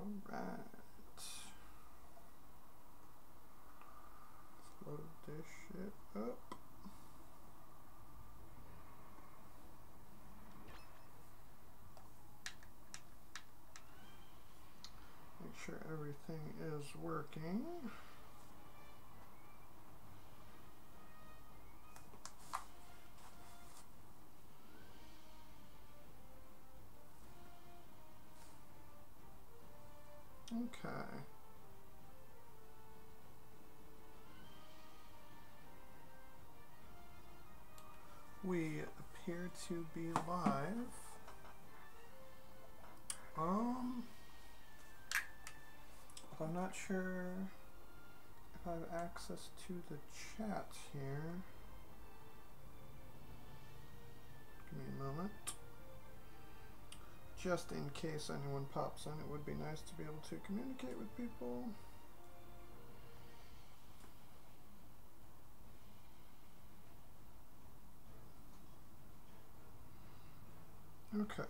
Alright. Let's load this shit up. Make sure everything is working. Okay. We appear to be live. I'm not sure if I have access to the chat here. Give me a moment. Just in case anyone pops in, it would be nice to be able to communicate with people. Okay.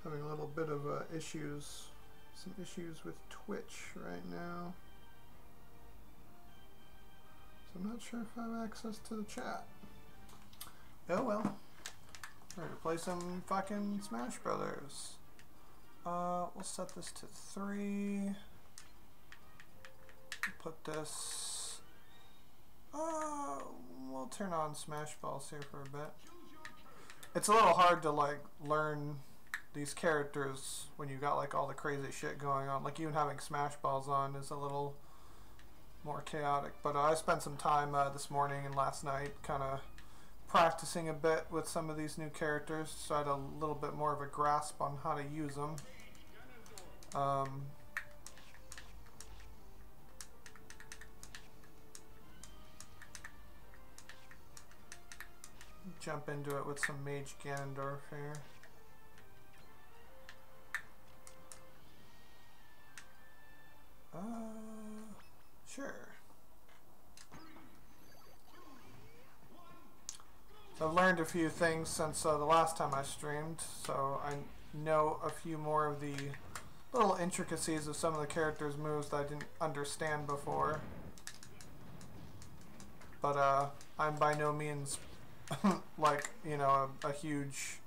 Having a little bit of some issues with Twitch right now. So I'm not sure if I have access to the chat. Oh well. Ready to play some fucking Smash Brothers. We'll set this to 3. We'll put this... we'll turn on Smash Balls here for a bit. It's a little hard to like learn these characters when you got like all the crazy shit going on. Like even having Smash Balls on is a little more chaotic. But I spent some time this morning and last night kind of practicing a bit with some of these new characters, so I had a little bit more of a grasp on how to use them. Jump into it with some Mage Ganondorf here. Sure. So I've learned a few things since the last time I streamed, so I know a few more of the little intricacies of some of the characters' moves that I didn't understand before. But I'm by no means like, you know, a huge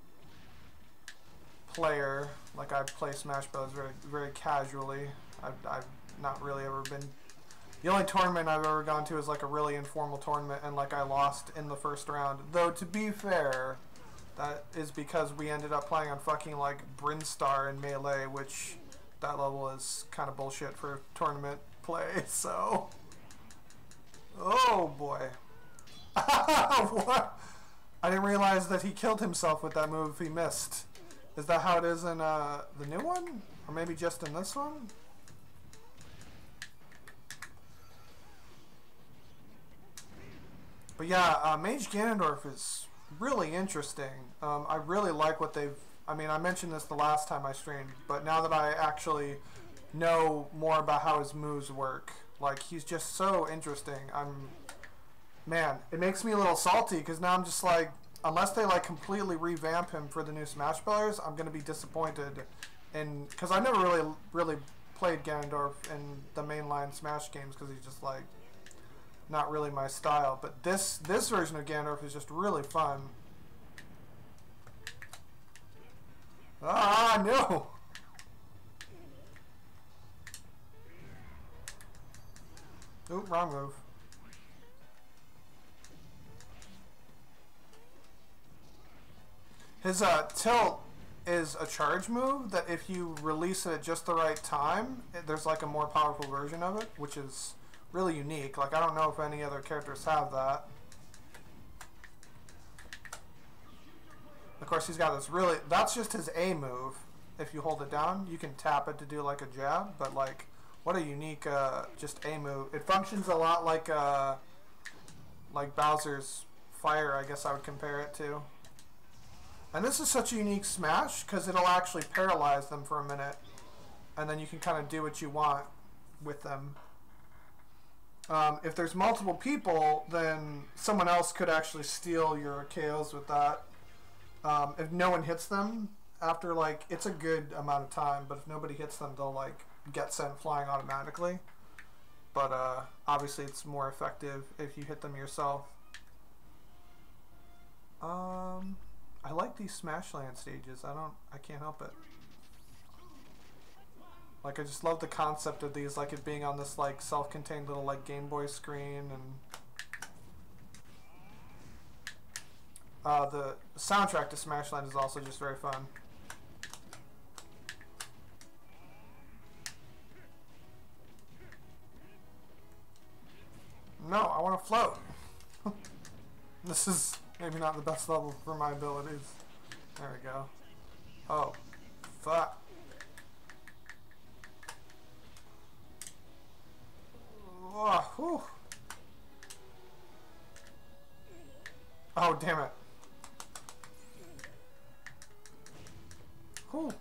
player. Like I play Smash Bros. Very casually. I've not really ever been... The only tournament I've ever gone to is like a really informal tournament, and like I lost in the first round. Though to be fair, that is because we ended up playing on fucking like Brinstar and Melee, which that level is kind of bullshit for tournament play, so... Oh boy. What? I didn't realize that he killed himself with that move if he missed. Is that how it is in the new one? Or maybe just in this one? But yeah, Mage Ganondorf is really interesting. I really like what they've... I mean, I mentioned this the last time I streamed, but now that I actually know more about how his moves work, like, he's just so interesting. Man, it makes me a little salty, because now I'm just like, unless they like completely revamp him for the new Smash Brothers, I'm going to be disappointed. Because I never really played Ganondorf in the mainline Smash games, because he's just like... not really my style, but this version of Ganondorf is just really fun. Ah, no! Oop, wrong move. His tilt is a charge move that if you release it at just the right time, there's like a more powerful version of it, which is really unique. Like, I don't know if any other characters have that. Of course, he's got this really... That's just his A move. If you hold it down, you can tap it to do like a jab, but like, what a unique just A move. It functions a lot like Bowser's Fire, I guess I would compare it to. And this is such a unique smash, because it'll actually paralyze them for a minute, and then you can kind of do what you want. with them. If there's multiple people, then someone else could actually steal your KOs with that. If no one hits them after, like, it's a good amount of time, but if nobody hits them, they'll, like, get sent flying automatically. But obviously it's more effective if you hit them yourself. I like these Smash Land stages. I can't help it. Like, I just love the concept of these, like it being on this, like, self-contained little, like, Game Boy screen, and the soundtrack to Smash Land is also just very fun. No, I want to float. This is maybe not the best level for my abilities. There we go. Oh, fuck. Oh, whew. Oh, damn it. Whew.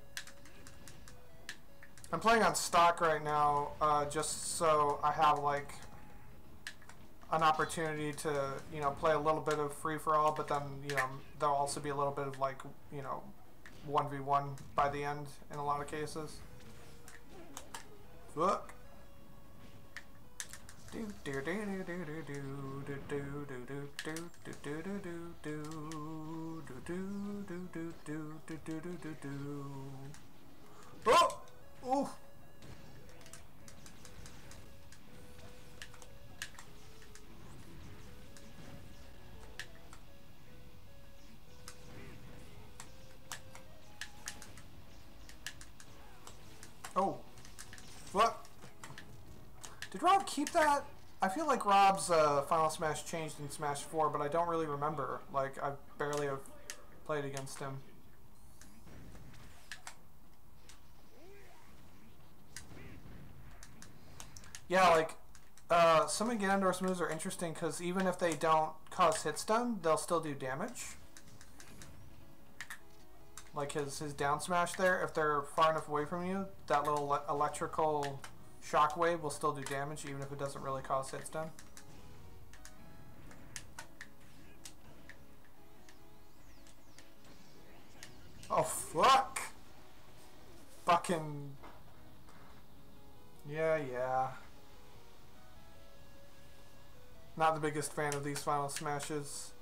I'm playing on stock right now, just so I have, like, an opportunity to, you know, play a little bit of free-for-all, but then, you know, there'll also be a little bit of, like, you know, 1v1 by the end in a lot of cases. Fuck. Oh! Ooh! Oh, what? Did Rob keep that? I feel like Rob's Final Smash changed in Smash 4, but I don't really remember. Like, I barely have played against him. Yeah, like, some of Ganondorf's moves are interesting because even if they don't cause hit stun, they'll still do damage. Like his down smash there, if they're far enough away from you, that little electrical shockwave will still do damage even if it doesn't really cause hit stun. Oh fuck! Fucking... Yeah. Not the biggest fan of these Final Smashes.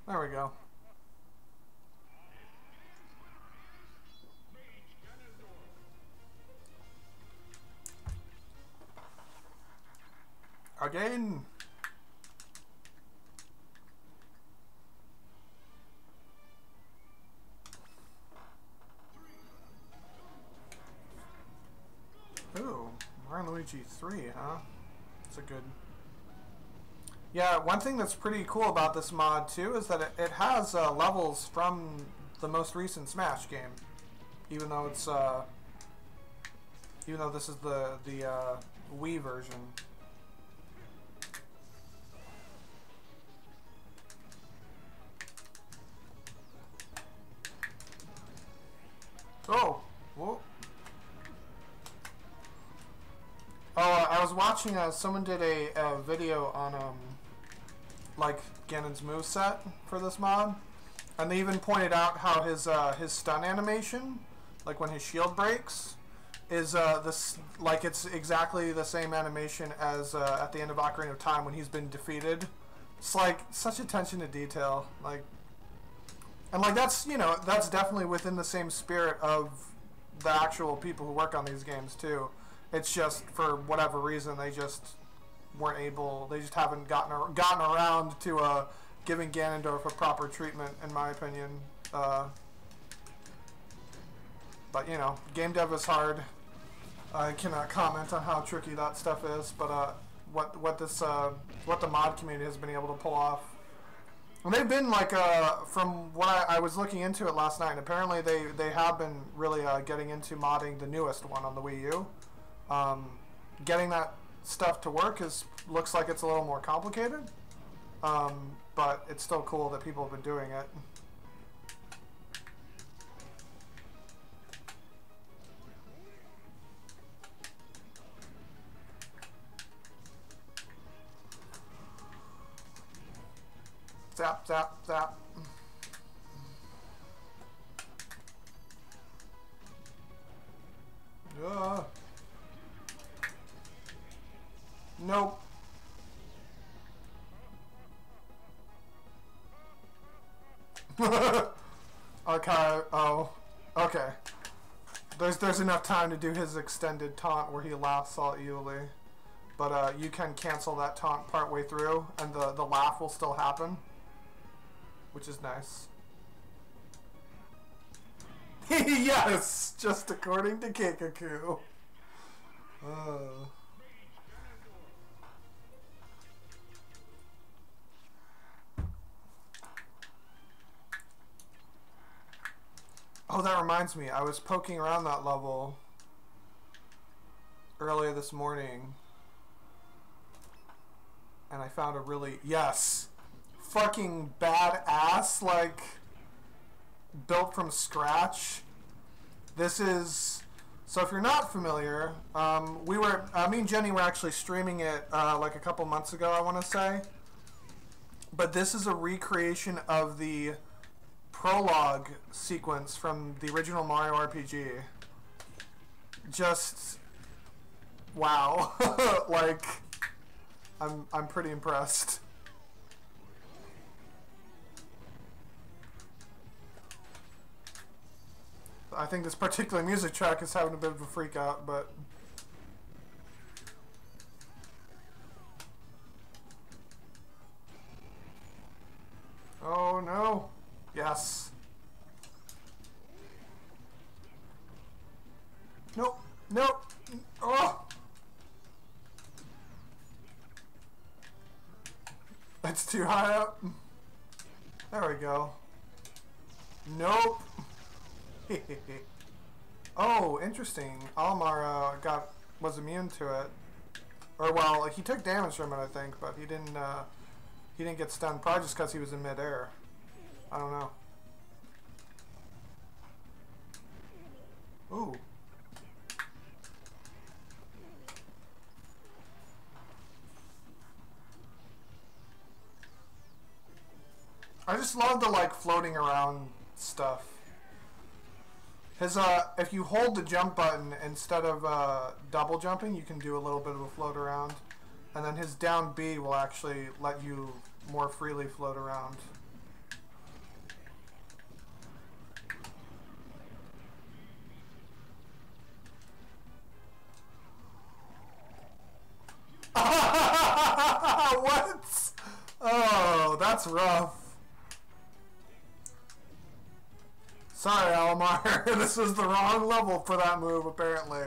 There we go. Again. Ooh, Mario Luigi 3, huh? That's a good... Yeah, one thing that's pretty cool about this mod, too, is that it has levels from the most recent Smash game. Even though it's, even though this is the Wii version. Oh! Whoa. Oh, I was watching, someone did a video on, like, Ganon's moveset for this mod, and they even pointed out how his stun animation, like when his shield breaks, is, like, it's exactly the same animation as, at the end of Ocarina of Time when he's been defeated. It's, like, such attention to detail, like, and, like, that's, you know, that's definitely within the same spirit of the actual people who work on these games, too. It's just, for whatever reason, they just weren't able, they just haven't gotten around to giving Ganondorf a proper treatment, in my opinion. But, you know, game dev is hard. I cannot comment on how tricky that stuff is, but what the mod community has been able to pull off. And they've been, like, from what I was looking into it last night, and apparently they have been really getting into modding the newest one on the Wii U. Getting that stuff to work looks like it's a little more complicated. but it's still cool that people have been doing it. Zap, zap, zap. Nope. Okay, oh. Okay. There's enough time to do his extended taunt where he laughs all evilly. But you can cancel that taunt partway through and the laugh will still happen. Which is nice. Yes! Just according to Kikaku. Oh, that reminds me. I was poking around that level earlier this morning. And I found a really... Yes! Fucking badass, like... built from scratch. This is... So if you're not familiar, me and Jenny were actually streaming it like a couple months ago, I want to say. But this is a recreation of the prologue sequence from the original Mario RPG. Just... wow. Like, I'm pretty impressed. I think this particular music track is having a bit of a freak out, but... Oh no! Yes. Nope. Nope. Oh! It's too high up. There we go. Nope. Oh, interesting. Almar was immune to it, or well, he took damage from it, I think, but he didn't get stunned. Probably just because he was in midair. I don't know. Ooh. I just love the like floating around stuff. His if you hold the jump button instead of double jumping, you can do a little bit of a float around, and then his down B will actually let you more freely float around. What? Oh, that's rough. Sorry, Almar. This was the wrong level for that move, apparently.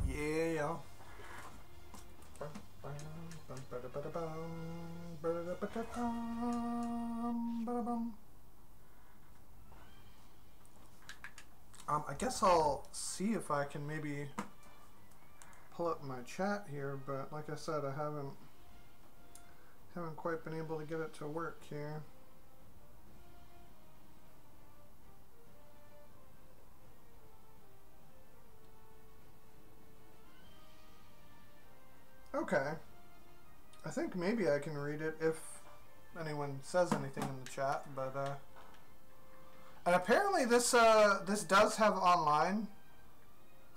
Yeah. I guess I'll see if I can maybe pull up my chat here, but like I said, I haven't quite been able to get it to work here. Okay. I think maybe I can read it if anyone says anything in the chat, but and apparently this does have online.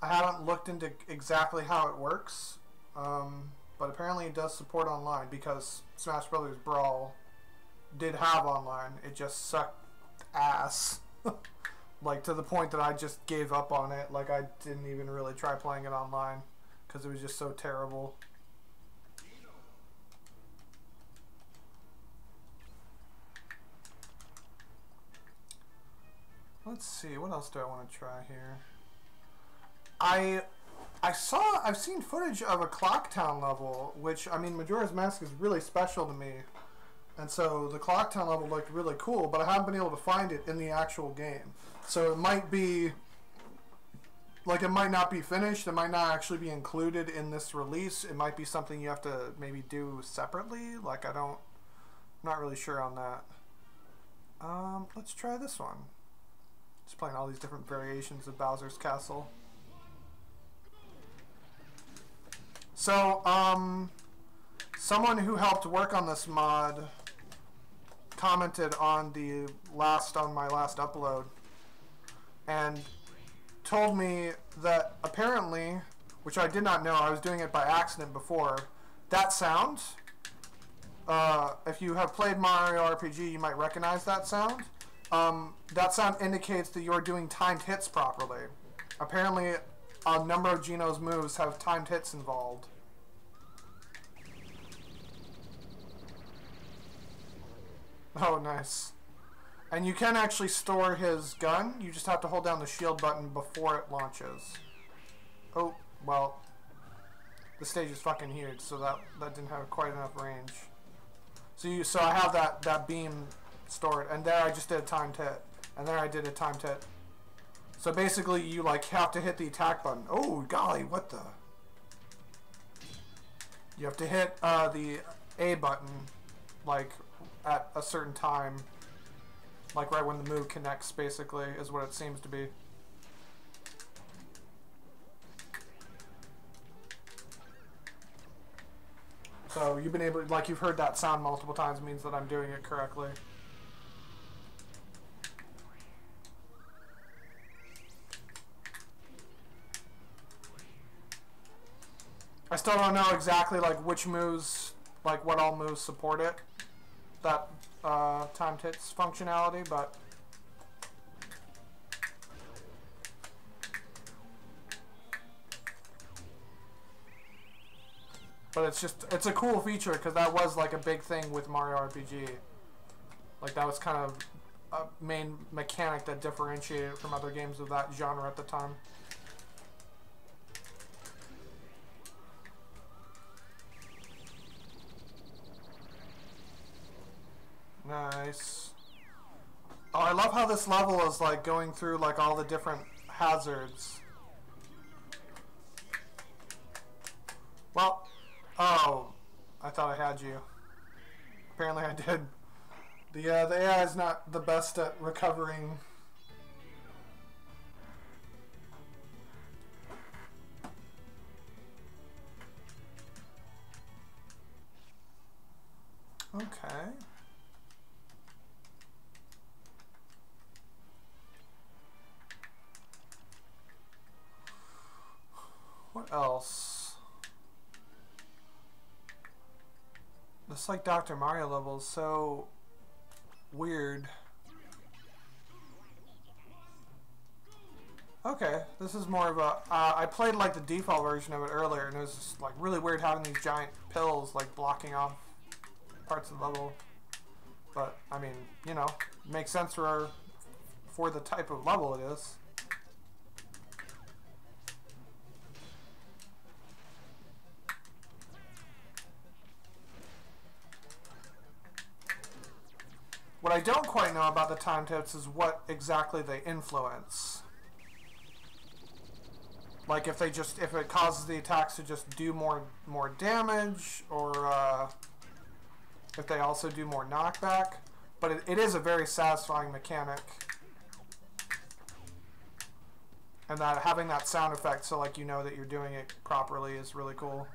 I haven't looked into exactly how it works, but apparently it does support online because Smash Brothers Brawl did have online. It just sucked ass. Like to the point that I just gave up on it. Like I didn't even really try playing it online because it was just so terrible. Let's see, what else do I want to try here? I I've seen footage of a Clock Town level, which, I mean, Majora's Mask is really special to me. And so the Clock Town level looked really cool, but I haven't been able to find it in the actual game. So it might be, like, it might not be finished. It might not actually be included in this release. It might be something you have to maybe do separately. Like, I'm not really sure on that. Let's try this one. Just playing all these different variations of Bowser's Castle. So, someone who helped work on this mod commented on my last upload and told me that apparently, which I did not know, I was doing it by accident before, that sound, if you have played Mario RPG, you might recognize that sound. That sound indicates that you're doing timed hits properly. Apparently, a number of Geno's moves have timed hits involved. Oh, nice. And you can actually store his gun. You just have to hold down the shield button before it launches. Oh, well, the stage is fucking huge, so that didn't have quite enough range. So I have that beam stored, and there I just did a timed hit, and there I did a timed hit. So basically, you like have to hit the attack button. Oh golly, what the? You have to hit the A button, like at a certain time, like right when the move connects. Basically, is what it seems to be. So you've been able, like you've heard that sound multiple times, means that I'm doing it correctly. I still don't know exactly like which moves, like what all moves support it, that timed hits functionality, but it's a cool feature because that was like a big thing with Mario RPG. Like that was kind of a main mechanic that differentiated it from other games of that genre at the time. Nice. Oh, I love how this level is like going through like all the different hazards. Well, oh, I thought I had you. Apparently I did. The AI is not the best at recovering. Okay. What else? This like Dr. Mario level is so weird. Okay, this is more of a I played like the default version of it earlier, and it was just, like really weird having these giant pills like blocking off parts of the level. But I mean, you know, makes sense for the type of level it is. What I don't quite know about the time hits is what exactly they influence. Like if it causes the attacks to just do more damage, or if they also do more knockback. But it is a very satisfying mechanic. And that having that sound effect so like you know that you're doing it properly is really cool.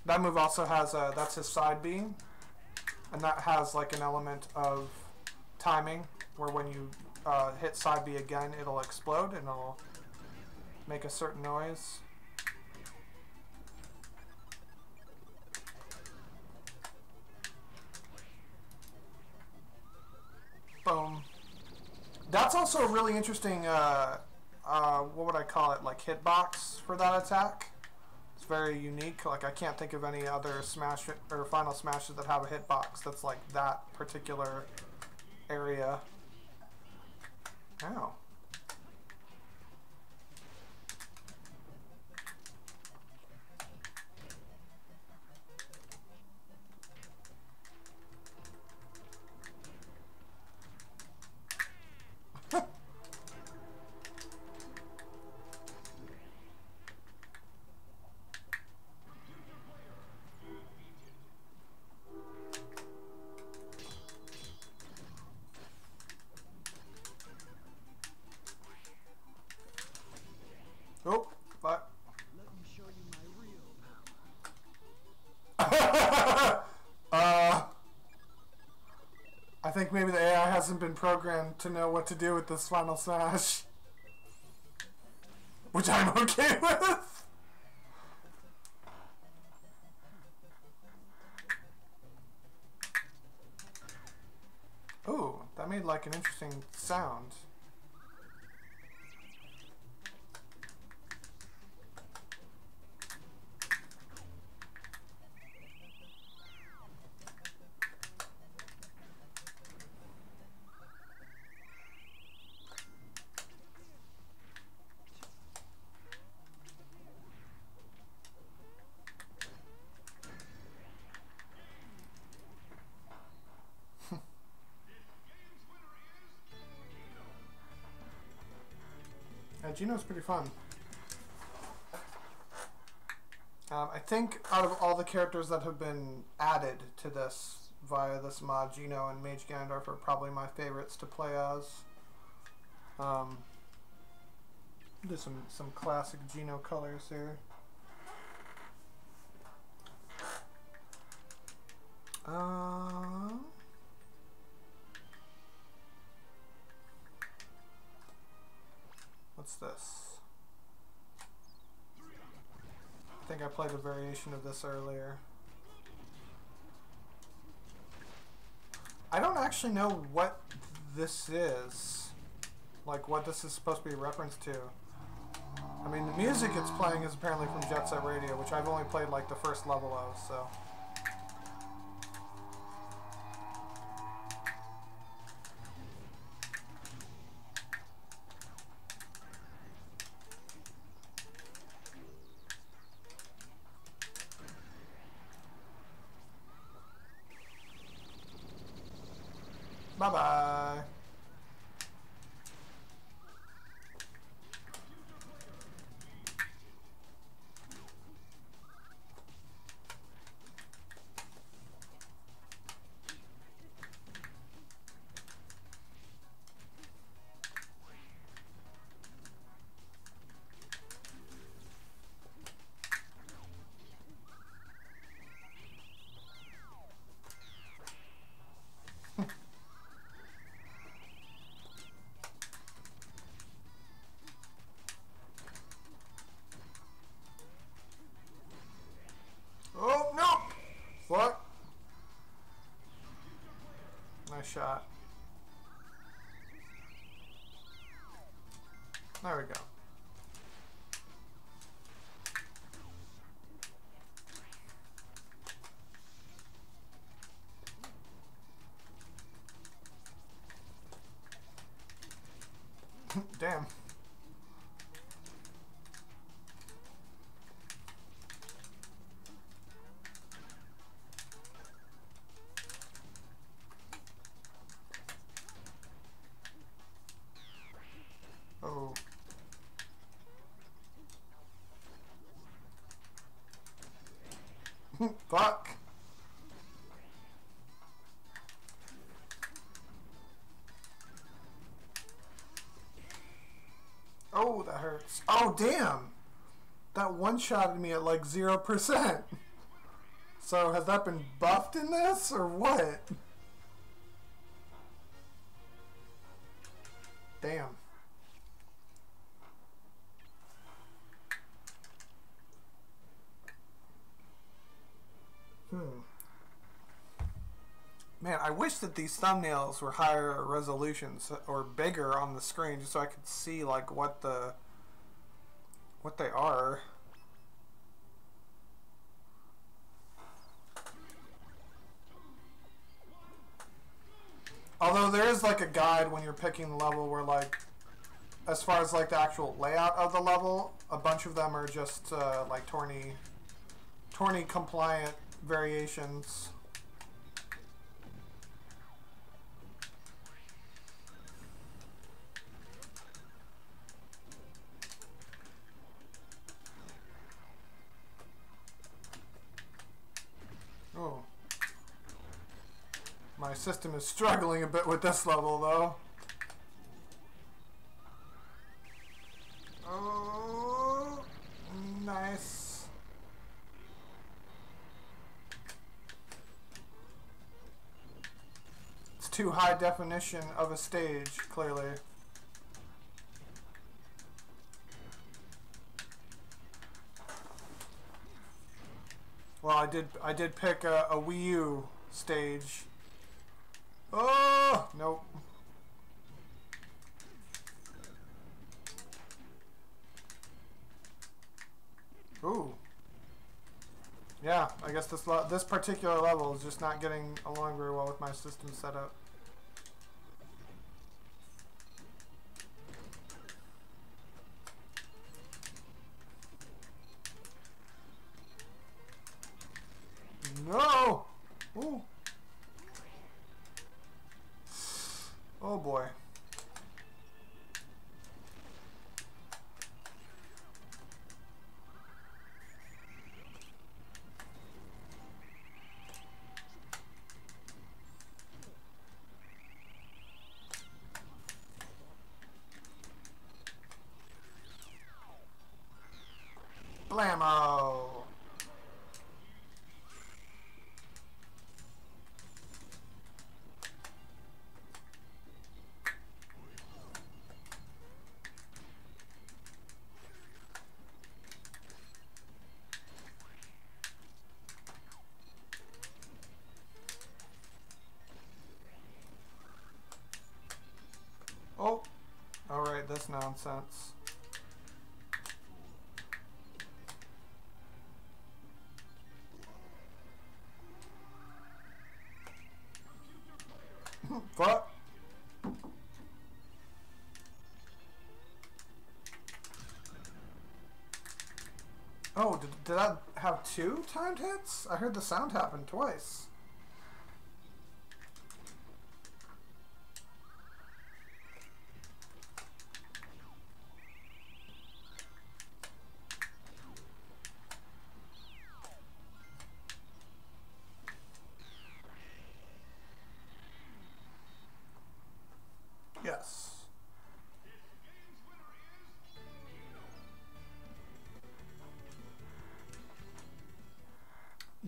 That move also has that's his side beam, and that has like an element of timing where when you hit side B again, it'll explode and it'll make a certain noise. Boom. That's also a really interesting, what would I call it, like hitbox for that attack. It's very unique. Like, I can't think of any other Smash or Final Smashes that have a hitbox that's like that particular area. Ow. Oh, but Let me show you my real I think maybe the AI hasn't been programmed to know what to do with this Final Smash. Which I'm okay with. Ooh, that made like an interesting sound. Gino's pretty fun. I think out of all the characters that have been added to this via this mod, Gino and Mage Ganondorf are probably my favorites to play as. There's some classic Gino colors here. What's this? I think I played a variation of this earlier. I don't actually know what this is. Like, what this is supposed to be a reference to. I mean, the music it's playing is apparently from Jet Set Radio, which I've only played like the first level of, so. Bye-bye. Oh, no! What? Nice shot. There we go. Damn. Oh. Fuck. Oh, that hurts. Oh, damn. That one-shotted me at like 0%. So has that been buffed in this or what? Damn. Man, I wish that these thumbnails were higher resolutions or bigger on the screen just so I could see like what they are. Although there is like a guide when you're picking the level where like, as far as like the actual layout of the level, a bunch of them are just like tourney compliant variations. Oh. My system is struggling a bit with this level though. Oh, nice. It's too high definition of a stage, clearly. Well, I did pick a Wii U stage. Oh, nope. Ooh. Yeah, I guess this particular level is just not getting along very well with my system setup. No! Ooh. Oh boy. Blammo! Oh, alright, this nonsense. Fuck. Oh, did I have 2 timed hits? I heard the sound happen twice. Yes.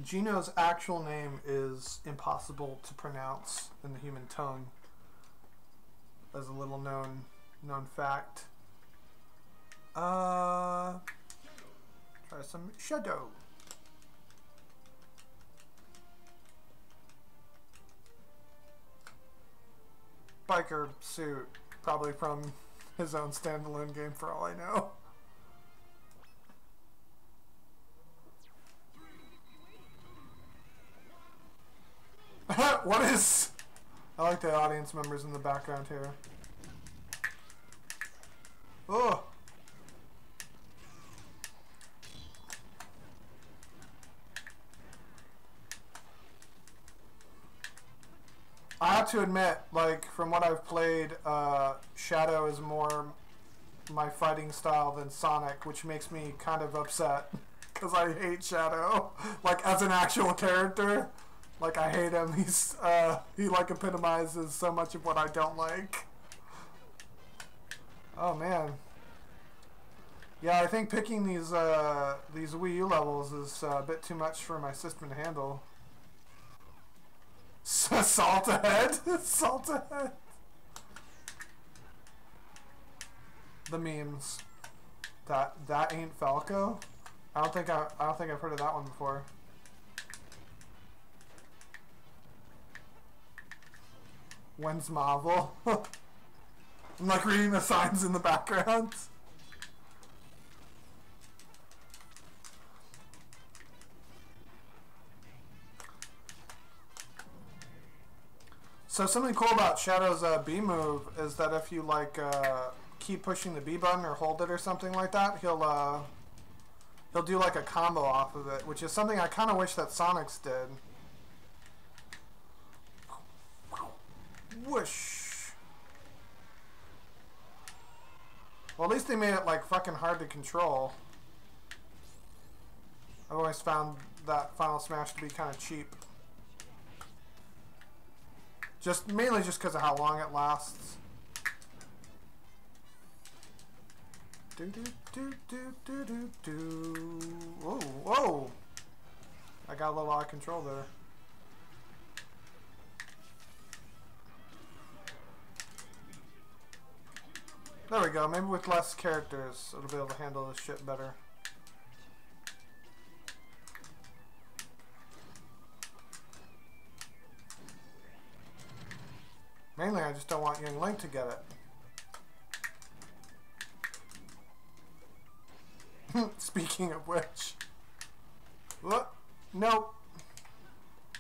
Gino's actual name is impossible to pronounce in the human tongue, as a little known fact. Try some shadow. Biker suit, probably from his own standalone game for all I know. What is... I like the audience members in the background here. Oh! I have to admit, like, from what I've played, Shadow is more my fighting style than Sonic, which makes me kind of upset. Because I hate Shadow. Like, as an actual character. Like, I hate him. He's, he, like, epitomizes so much of what I don't like. Oh, man. Yeah, I think picking these Wii U levels is a bit too much for my system to handle. Salt ahead? Salt ahead. The memes. That ain't Falco? I don't think I've heard of that one before. When's Marvel? I'm like reading the signs in the background. So something cool about Shadow's B move is that if you like keep pushing the B button or hold it or something like that, he'll do like a combo off of it, which is something I kind of wish that Sonic's did. Whoosh. Well, at least they made it like fucking hard to control. I've always found that Final Smash to be kind of cheap. Mainly just because of how long it lasts. Do do do do do do do. Whoa, whoa! I got a little out of control there. There we go. Maybe with less characters, it'll be able to handle this shit better. Mainly, I just don't want Young Link to get it. Speaking of which. What? Nope.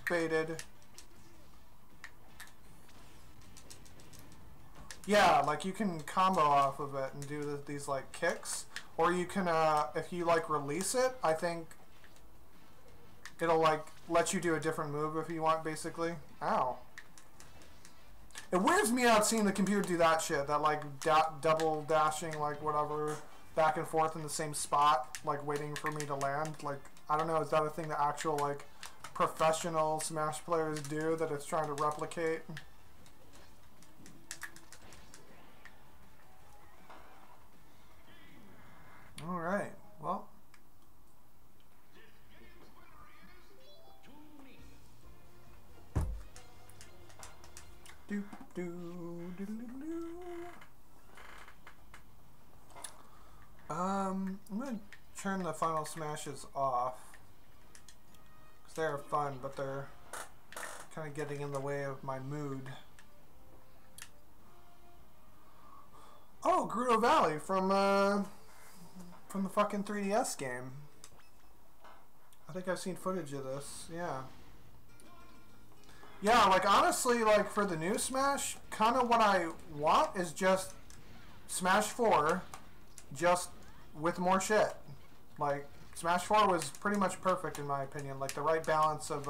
Baited. Yeah, like you can combo off of it and do these like kicks. Or you can, if you like release it, I think it'll like let you do a different move if you want, basically. Ow. It weirds me out seeing the computer do that shit, that like double dashing, like whatever, back and forth in the same spot, like waiting for me to land. Like, I don't know, is that a thing that actual like professional Smash players do that it's trying to replicate? Alright, well. Do, do, do, do, do. I'm going to turn the Final Smashes off. Because they're fun, but they're kind of getting in the way of my mood. Oh, Gerudo Valley from the fucking 3DS game. I think I've seen footage of this, yeah. Yeah, like honestly, like for the new Smash, kind of what I want is just Smash 4, just with more shit. Like, Smash 4 was pretty much perfect in my opinion. Like, the right balance of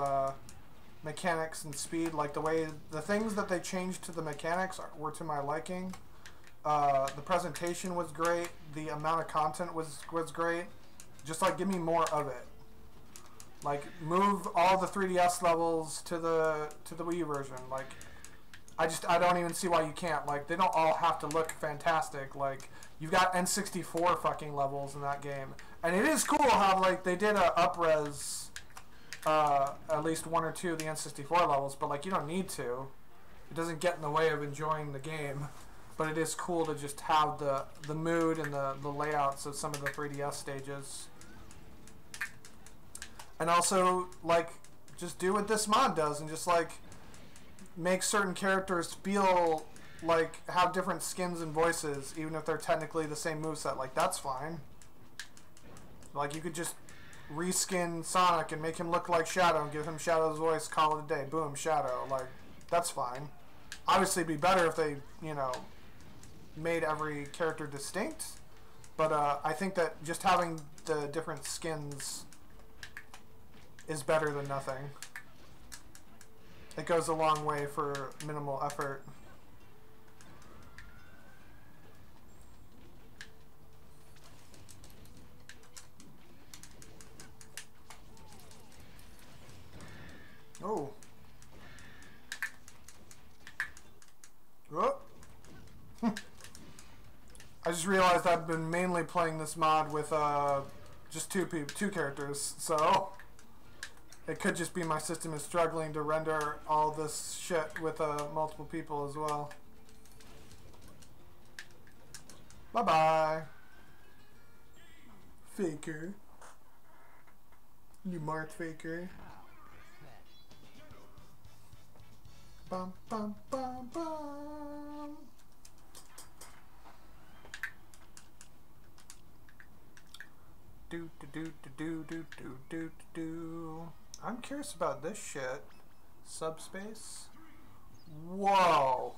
mechanics and speed. Like, the things that they changed to the mechanics were to my liking. The presentation was great. The amount of content was great. Just, like, give me more of it. Like, move all the 3DS levels to the Wii U version. Like, I don't even see why you can't. Like, they don't all have to look fantastic. Like, you've got N64 fucking levels in that game. And it is cool how, like, they did a up-res at least one or two of the N64 levels, but, like, you don't need to. It doesn't get in the way of enjoying the game. But it is cool to just have the mood and the layouts of some of the 3DS stages. And also, like, just do what this mod does and just, like, make certain characters feel like have different skins and voices, even if they're technically the same moveset. Like, that's fine. Like, you could just reskin Sonic and make him look like Shadow and give him Shadow's voice, call it a day. Boom, Shadow. Like, that's fine. Obviously, it'd be better if they, you know, made every character distinct. But I think that just having the different skins is better than nothing. It goes a long way for minimal effort. Oh. Oh. I just realized I've been mainly playing this mod with just two characters, so it could just be my system is struggling to render all this shit with multiple people as well. Bye-bye. Faker. You Marth Faker. Bum, bum, bum, bum. Do, do, do, do, do, do, do, do. I'm curious about this shit. Subspace? Whoa.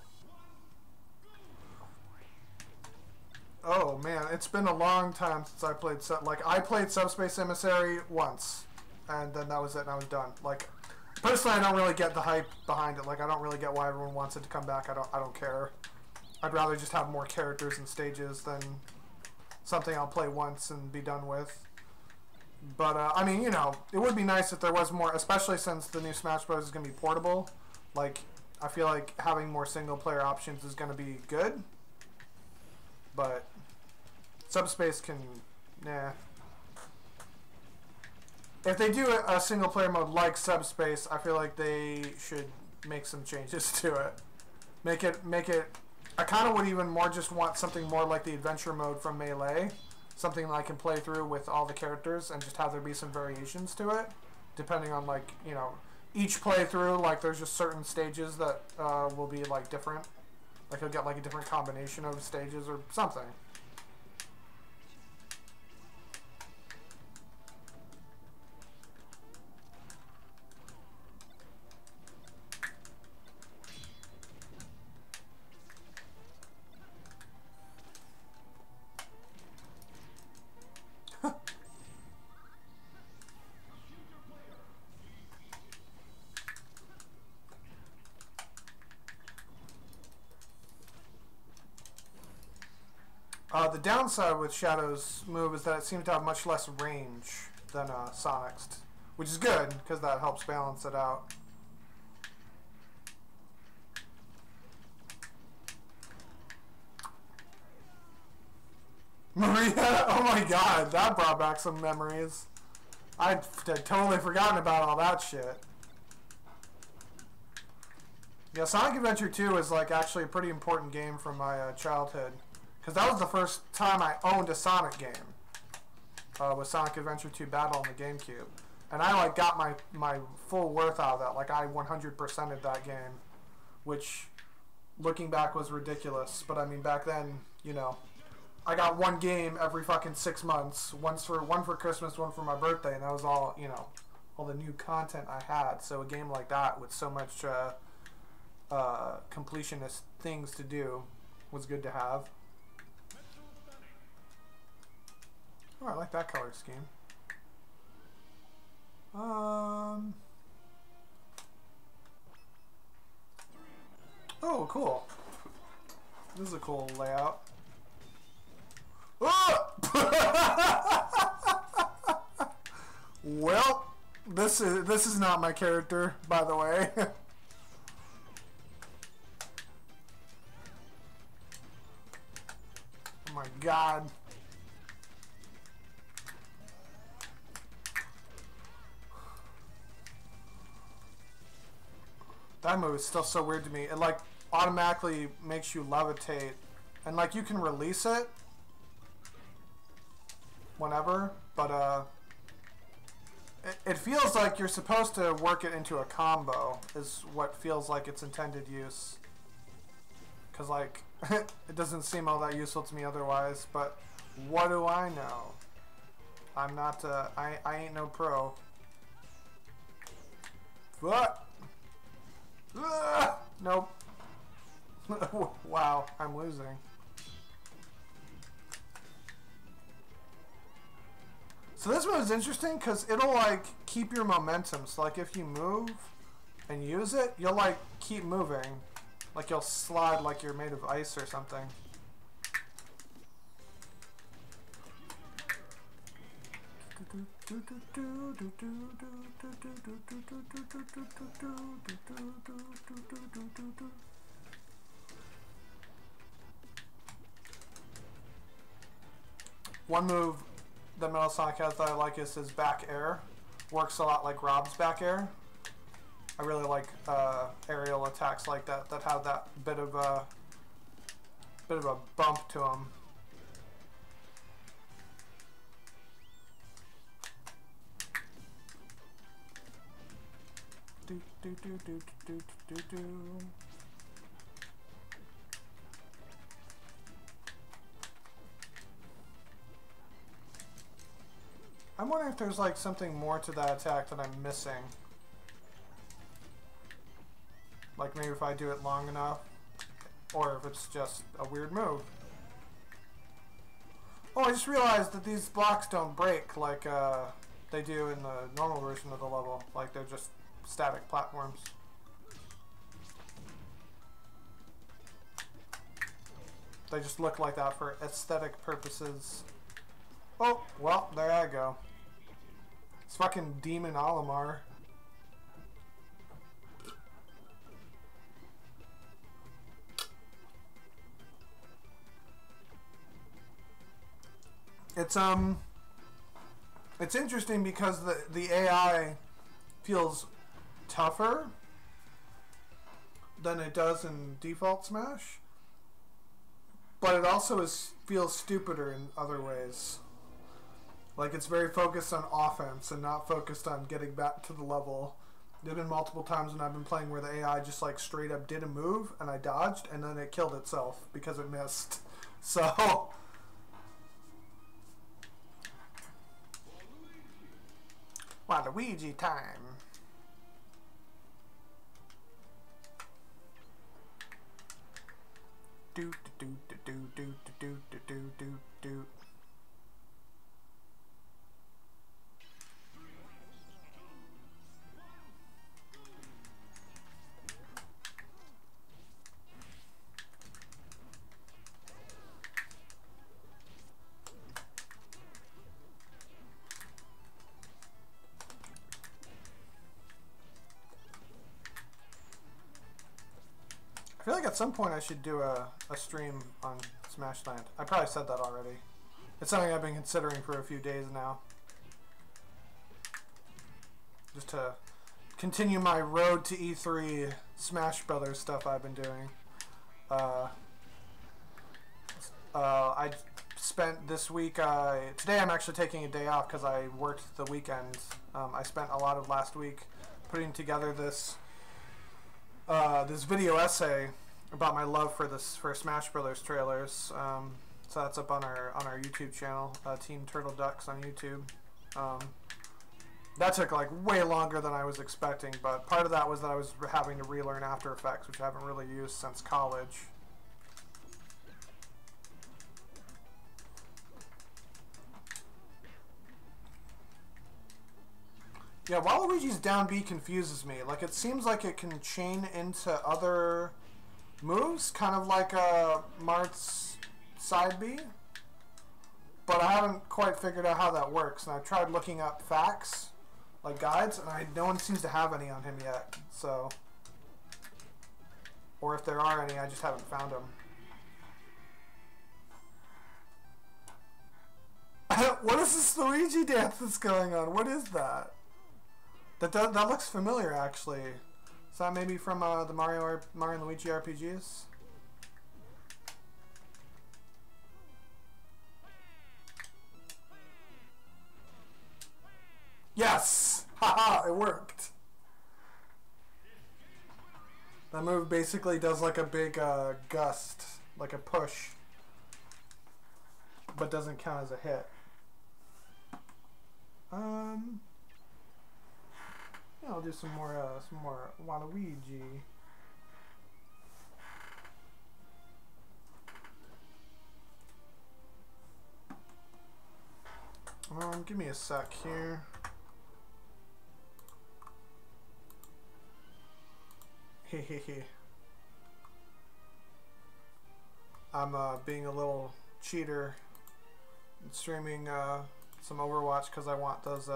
Oh man, it's been a long time since I played I played Subspace Emissary once, and then that was it, and I was done. Like, personally, I don't really get the hype behind it. Like, I don't really get why everyone wants it to come back. I don't care. I'd rather just have more characters and stages than something I'll play once and be done with. But I mean, you know, it would be nice if there was more, especially since the new Smash Bros is gonna be portable. Like, I feel like having more single player options is gonna be good. But Subspace can, nah. If they do a single player mode like Subspace, I feel like they should make some changes to it. Make it. I kind of would even more just want something more like the adventure mode from Melee, something that I can play through with all the characters and just have there be some variations to it, depending on, like, you know, each playthrough. Like, there's just certain stages that will be like different. Like, you'll get like a different combination of stages or something. The downside with Shadow's move is that it seems to have much less range than Sonic's, which is good because that helps balance it out. Maria, oh my god, that brought back some memories. I'd totally forgotten about all that shit. Yeah, Sonic Adventure 2 is like actually a pretty important game from my childhood. Because that was the first time I owned a Sonic game. With Sonic Adventure 2 Battle on the GameCube. And I like got my full worth out of that. Like, I 100%ed that game. Which, looking back, was ridiculous. But I mean, back then, you know, I got one game every fucking 6 months. One for Christmas, one for my birthday. And that was all, you know, all the new content I had. So a game like that with so much completionist things to do was good to have. Oh, I like that color scheme. Oh, cool. This is a cool layout. Oh! Well, this is not my character, by the way. Oh my god. That move is still so weird to me. It like automatically makes you levitate, and like you can release it whenever, but it feels like you're supposed to work it into a combo is what feels like its intended use. Cause like it doesn't seem all that useful to me otherwise. But what do I know? I'm not. I ain't no pro. What? Nope. Wow, I'm losing. So this one is interesting because it'll like keep your momentum. So like if you move and use it, you'll like keep moving. Like you'll slide like you're made of ice or something. One move that Metal Sonic has that I like is his back air. Works a lot like Rob's back air. I really like aerial attacks like that that have that bit of a bump to them. I'm wondering if there's like something more to that attack that I'm missing. Like maybe if I do it long enough, or if it's just a weird move. Oh, I just realized that these blocks don't break like they do in the normal version of the level. Like they're just static platforms. They just look like that for aesthetic purposes. Oh, well, there I go. It's fucking Demon Olimar. It's interesting because the AI feels tougher than it does in default Smash, but it also feels stupider in other ways. Like it's very focused on offense and not focused on getting back to the level. There've been multiple times when I've been playing where the AI just like straight up did a move and I dodged and then it killed itself because it missed. So Waluigi time. Do do do do do do do do do do. I feel like at some point I should do a stream on Smashland. I probably said that already. It's something I've been considering for a few days now. Just to continue my road to E3 Smash Brothers stuff I've been doing. I spent this week, today I'm actually taking a day off because I worked the weekend. I spent a lot of last week putting together this video essay about my love for Smash Brothers trailers. So that's up on our YouTube channel, Team Turtle Ducks on YouTube. That took like way longer than I was expecting, but part of that was that I was having to relearn After Effects, which I haven't really used since college. Yeah, Waluigi's down B confuses me. Like, it seems like it can chain into other moves, kind of like Marth's side B. But I haven't quite figured out how that works. And I've tried looking up facts, like guides, and no one seems to have any on him yet. So, or if there are any, I just haven't found them. What is this Luigi dance that's going on? What is that? That looks familiar, actually. Is that maybe from the Mario and Luigi RPGs? Yes! Haha, it worked! That move basically does like a big gust, like a push, but doesn't count as a hit. Yeah, I'll do some more Waluigi. Give me a sec here. Hehehe. I'm being a little cheater and streaming some Overwatch because I want those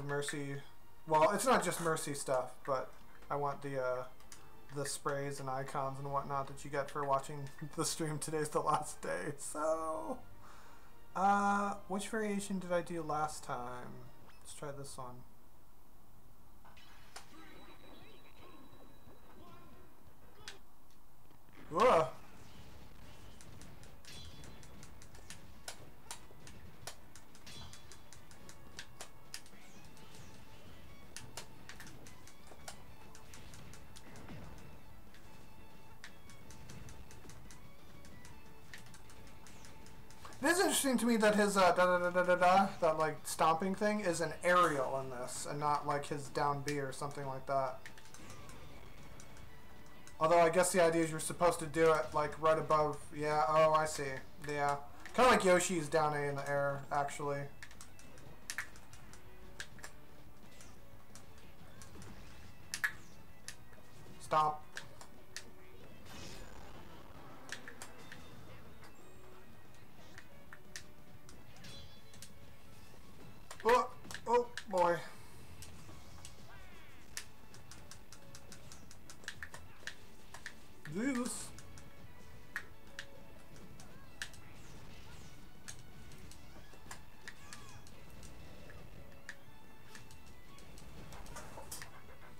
Mercy. Well, it's not just Mercy stuff, but I want the sprays and icons and whatnot that you get for watching the stream. Today's the last day, so which variation did I do last time? Let's try this one. Whoa. It is interesting to me that his that like stomping thing is an aerial in this, and not like his down B or something like that. Although I guess the idea is you're supposed to do it like right above. Yeah, oh, I see. Yeah. Kind of like Yoshi's down A in the air, actually. Stop. Oh, oh boy. Jesus.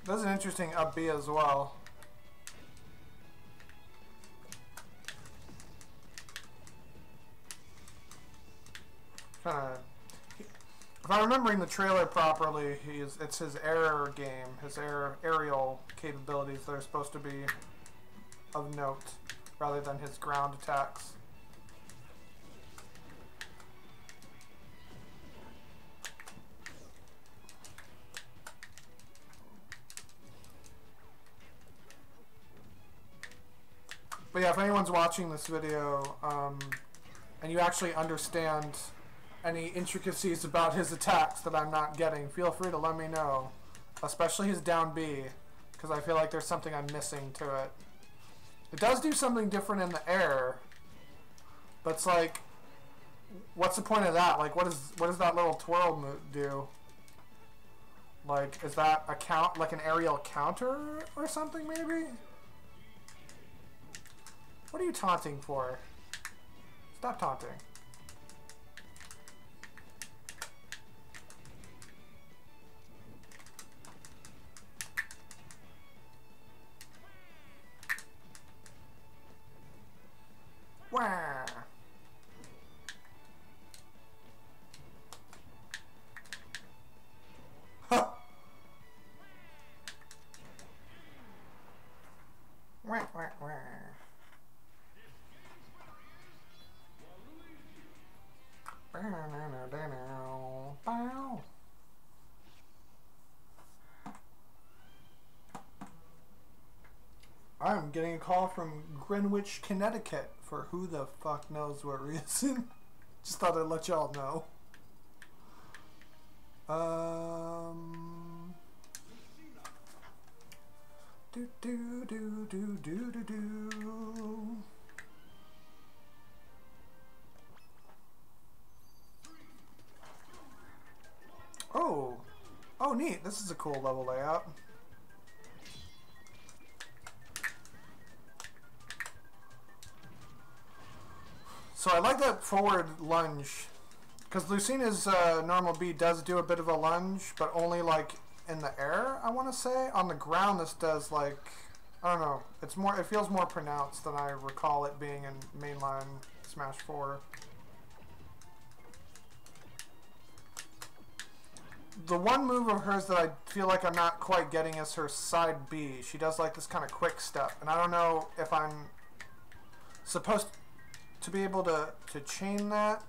That's an interesting up B as well. Kinda, if I'm remembering the trailer properly, it's his air game, his aerial capabilities that are supposed to be of note, rather than his ground attacks. But yeah, if anyone's watching this video, and you actually understand any intricacies about his attacks that I'm not getting, feel free to let me know. Especially his down B, because I feel like there's something I'm missing to it. It does do something different in the air, but it's like, what's the point of that? Like, what does that little twirl do? Like, is that like an aerial counter or something, maybe? What are you taunting for? Stop taunting. Wah. Huh. Wah, wah, wah. I'm getting a call from Greenwich, Connecticut for who the fuck knows what reason. Just thought I'd let y'all know. Do do do do do do do. Oh, oh, neat! This is a cool level layout. So I like that forward lunge, because Lucina's normal B does do a bit of a lunge, but only like in the air, I want to say. On the ground, this does like, I don't know, it's more, it feels more pronounced than I recall it being in mainline Smash 4. The one move of hers that I feel like I'm not quite getting is her side B. She does like this kind of quick step, and I don't know if I'm supposed to be able to chain that.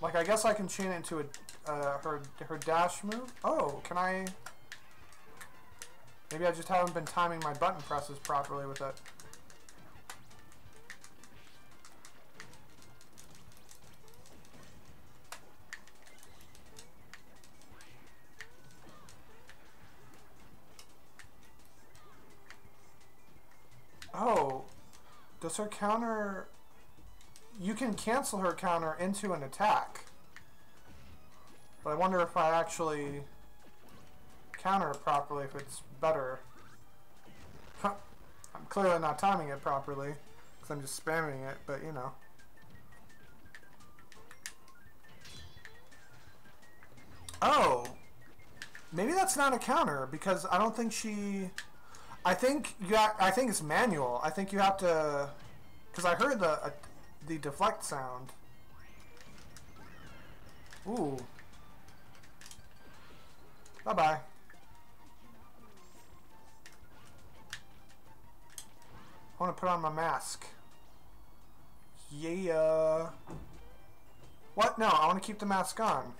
Like, I guess I can chain it into her dash move. Oh, can I? Maybe I just haven't been timing my button presses properly with it. Oh, does her counter... You can cancel her counter into an attack. But I wonder if I actually counter it properly, if it's better. Huh. I'm clearly not timing it properly, because I'm just spamming it, but you know. Oh! Maybe that's not a counter, because I don't think she... I think it's manual. I think you have to... Because I heard the deflect sound. Ooh. Bye-bye. I want to put on my mask. Yeah. What? No, I want to keep the mask on.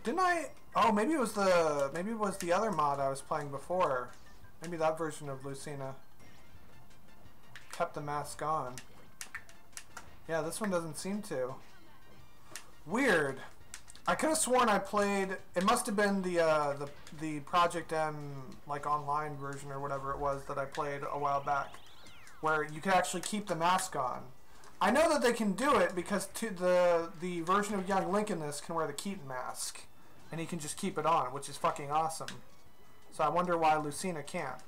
Didn't I... Oh, maybe it was the other mod I was playing before. Maybe that version of Lucina kept the mask on. Yeah, this one doesn't seem to. Weird. I could have sworn I played. It must have been the Project M like online version or whatever it was that I played a while back, where you could actually keep the mask on. I know that they can do it because the version of Young Link in this can wear the Keaton mask, and he can just keep it on, which is fucking awesome. So I wonder why Lucina can't.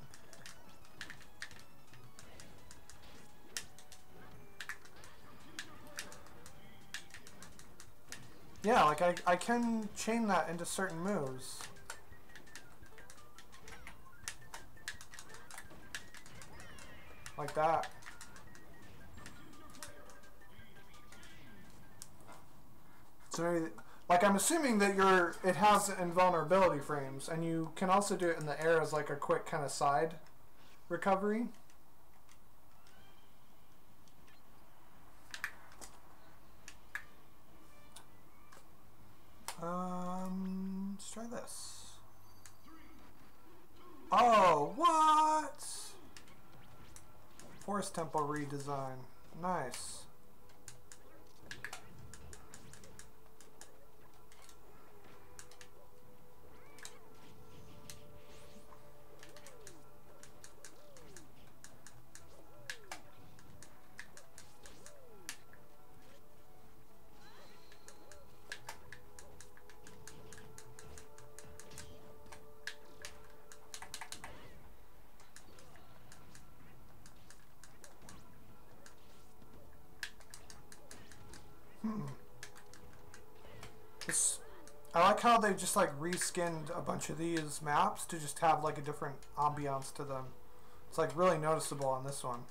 Yeah, like I can chain that into certain moves. Like that. So maybe, like I'm assuming that it has invulnerability frames, and you can also do it in the air as like a quick kind of side recovery. Let's try this. Oh, what? Forest Temple redesign. Nice. I like how they just like reskinned a bunch of these maps to just have like a different ambiance to them. It's like really noticeable on this one.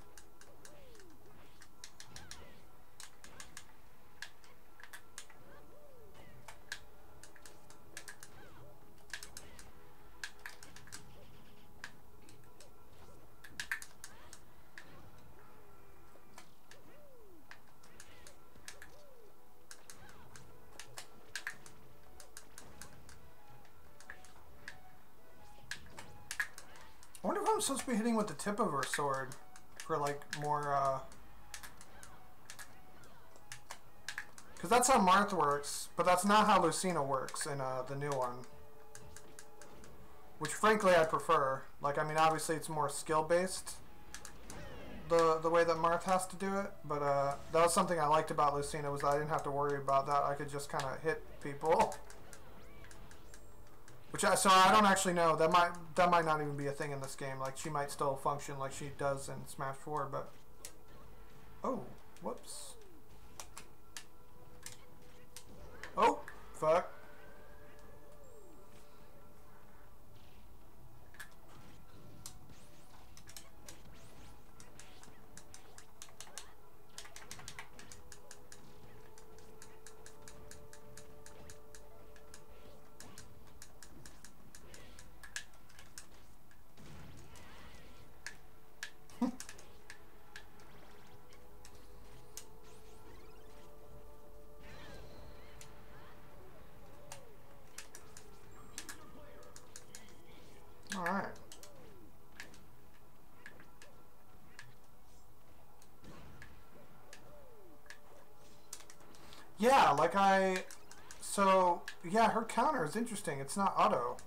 I wonder if I'm supposed to be hitting with the tip of her sword for like more, because that's how Marth works, but that's not how Lucina works in the new one. Which frankly I prefer. Like, I mean, obviously it's more skill-based, the way that Marth has to do it, but that was something I liked about Lucina, was that I didn't have to worry about that. I could just kind of hit people. So I don't actually know. That might not even be a thing in this game. Like, she might still function like she does in Smash 4, but... Oh, whoops. Oh, fuck. Alright. Yeah, like yeah, her counter is interesting. It's not auto.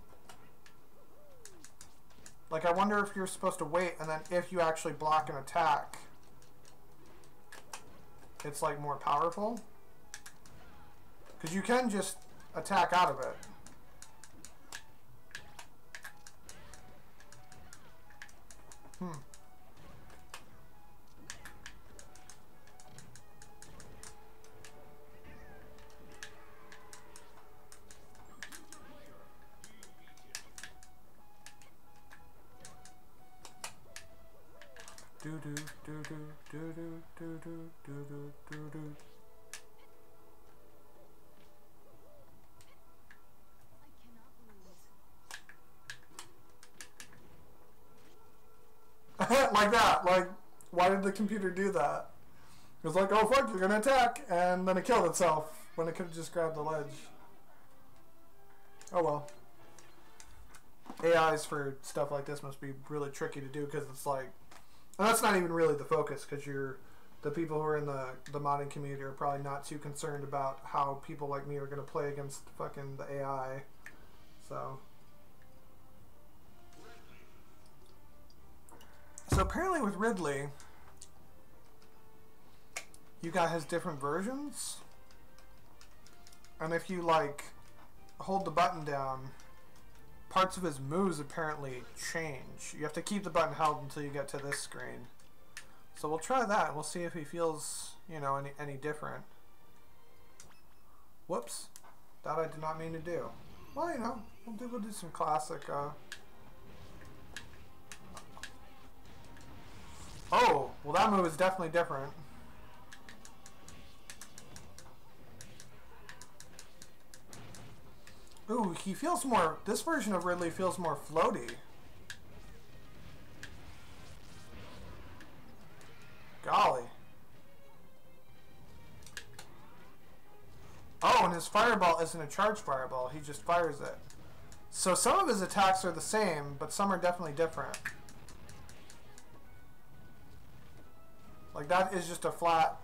Like, I wonder if you're supposed to wait, and then if you actually block an attack, it's like more powerful. Because you can just attack out of it. Do do do do do do do do do do do. Like that. Like, why did the computer do that? It was like, oh fuck, you're gonna attack, and then it killed itself when it could have just grabbed the ledge. Oh well. AIs for stuff like this must be really tricky to do because it's like, and that's not even really the focus because the people who are in the modding community are probably not too concerned about how people like me are going to play against fucking the AI. So apparently with Ridley, you got his different versions, and if you like hold the button down, parts of his moves apparently change. You have to keep the button held until you get to this screen. So we'll try that. We'll see if he feels, you know, any different. Whoops. That I did not mean to do. Well, you know, we'll do some classic, Oh, well that move is definitely different. Ooh, he feels more, this version of Ridley feels more floaty. Golly. Oh, and his fireball isn't a charged fireball, he just fires it. So some of his attacks are the same, but some are definitely different. Like that is just a flat...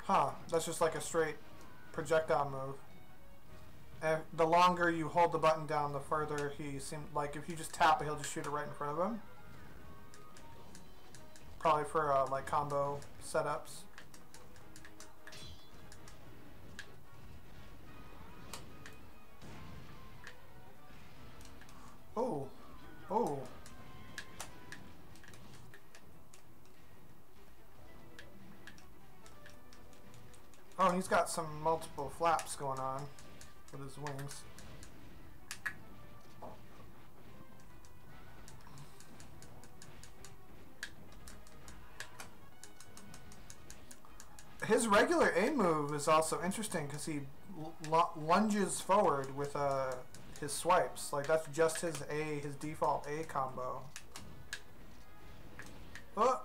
Huh, that's just like a straight projectile move. And the longer you hold the button down, the further he seems like if you just tap it, he'll just shoot it right in front of him. Probably for like combo setups. Oh, oh. Oh, and he's got some multiple flaps going on with his wings. His regular A move is also interesting because he lunges forward with his swipes. Like that's just his default A combo. Oh.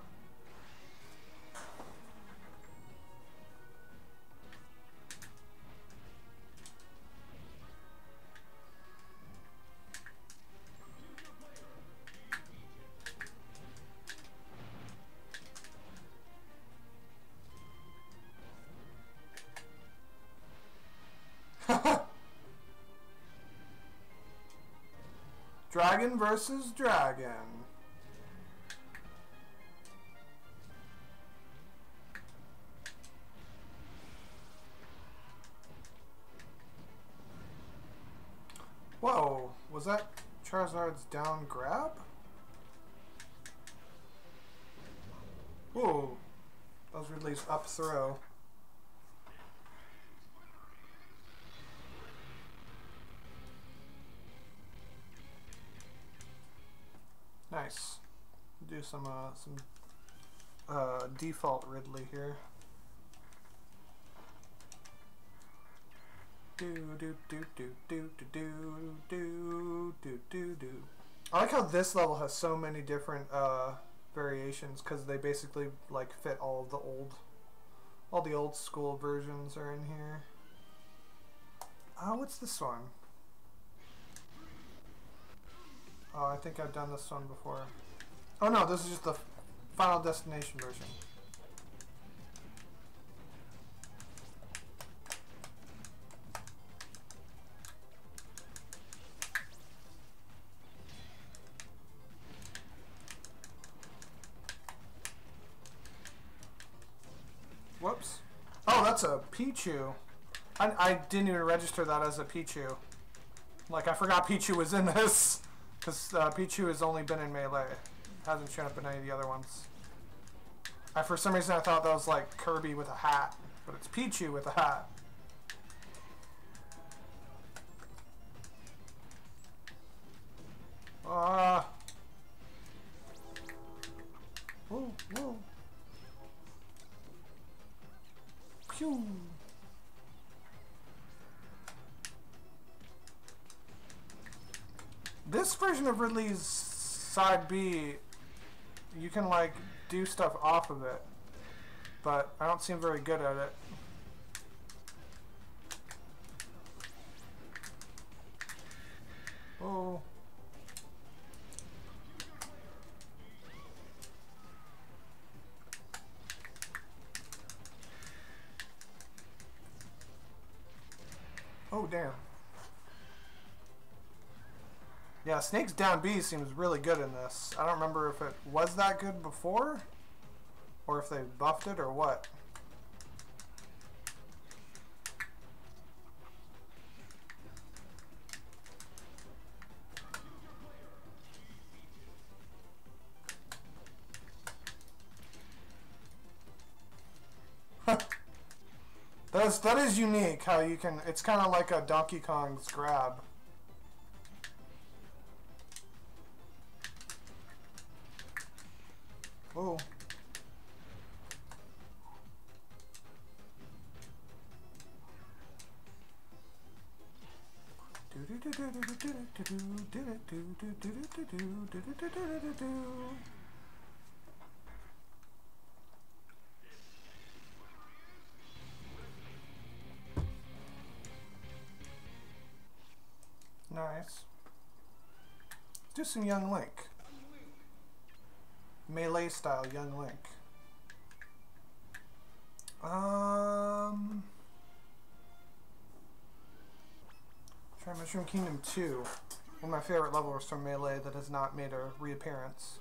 Dragon versus dragon. Whoa, was that Charizard's down grab? Whoa, that was Ridley's up throw. Nice. Do some default Ridley here. Do do do do do do do do do do. I like how this level has so many different variations because they basically like fit all the old school versions are in here. What's this one? Oh, I think I've done this one before. Oh no, this is just the Final Destination version. Whoops. Oh, that's a Pichu. I didn't even register that as a Pichu. Like, I forgot Pichu was in this. Because Pichu has only been in Melee. Hasn't shown up in any of the other ones. For some reason I thought that was like Kirby with a hat. But it's Pichu with a hat. Whoa, whoa. Pew. This version of Ridley's side B, you can like do stuff off of it, but I don't seem very good at it. Ooh, damn. Yeah, Snake's down B seems really good in this. I don't remember if it was that good before, or if they buffed it, or what. That is unique, how you can, it's kind of like a Donkey Kong's grab. Ooh. Nice. Do some Young Link. Melee style Young Link. Try Mushroom Kingdom 2. One of my favorite levels from Melee that has not made a reappearance.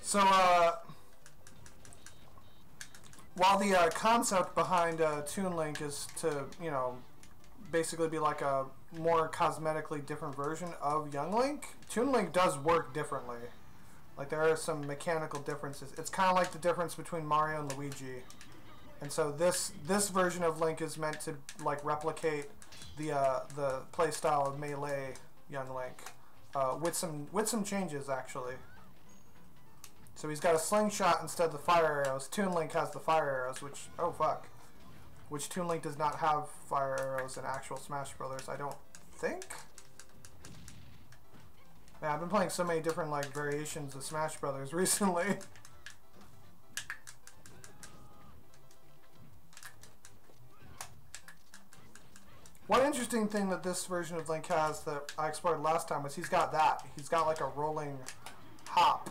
So, while the concept behind Toon Link is to, you know, basically be like a more cosmetically different version of Young Link, Toon Link does work differently. Like, there are some mechanical differences. It's kind of like the difference between Mario and Luigi. And so this version of Link is meant to like replicate the playstyle of Melee Young Link with some changes actually. So he's got a slingshot instead of the fire arrows. Toon Link has the fire arrows, which which Toon Link does not have fire arrows in actual Smash Brothers, I don't think. Man, I've been playing so many different like variations of Smash Brothers recently. One interesting thing that this version of Link has that I explored last time was he's got that. He's got like a rolling hop.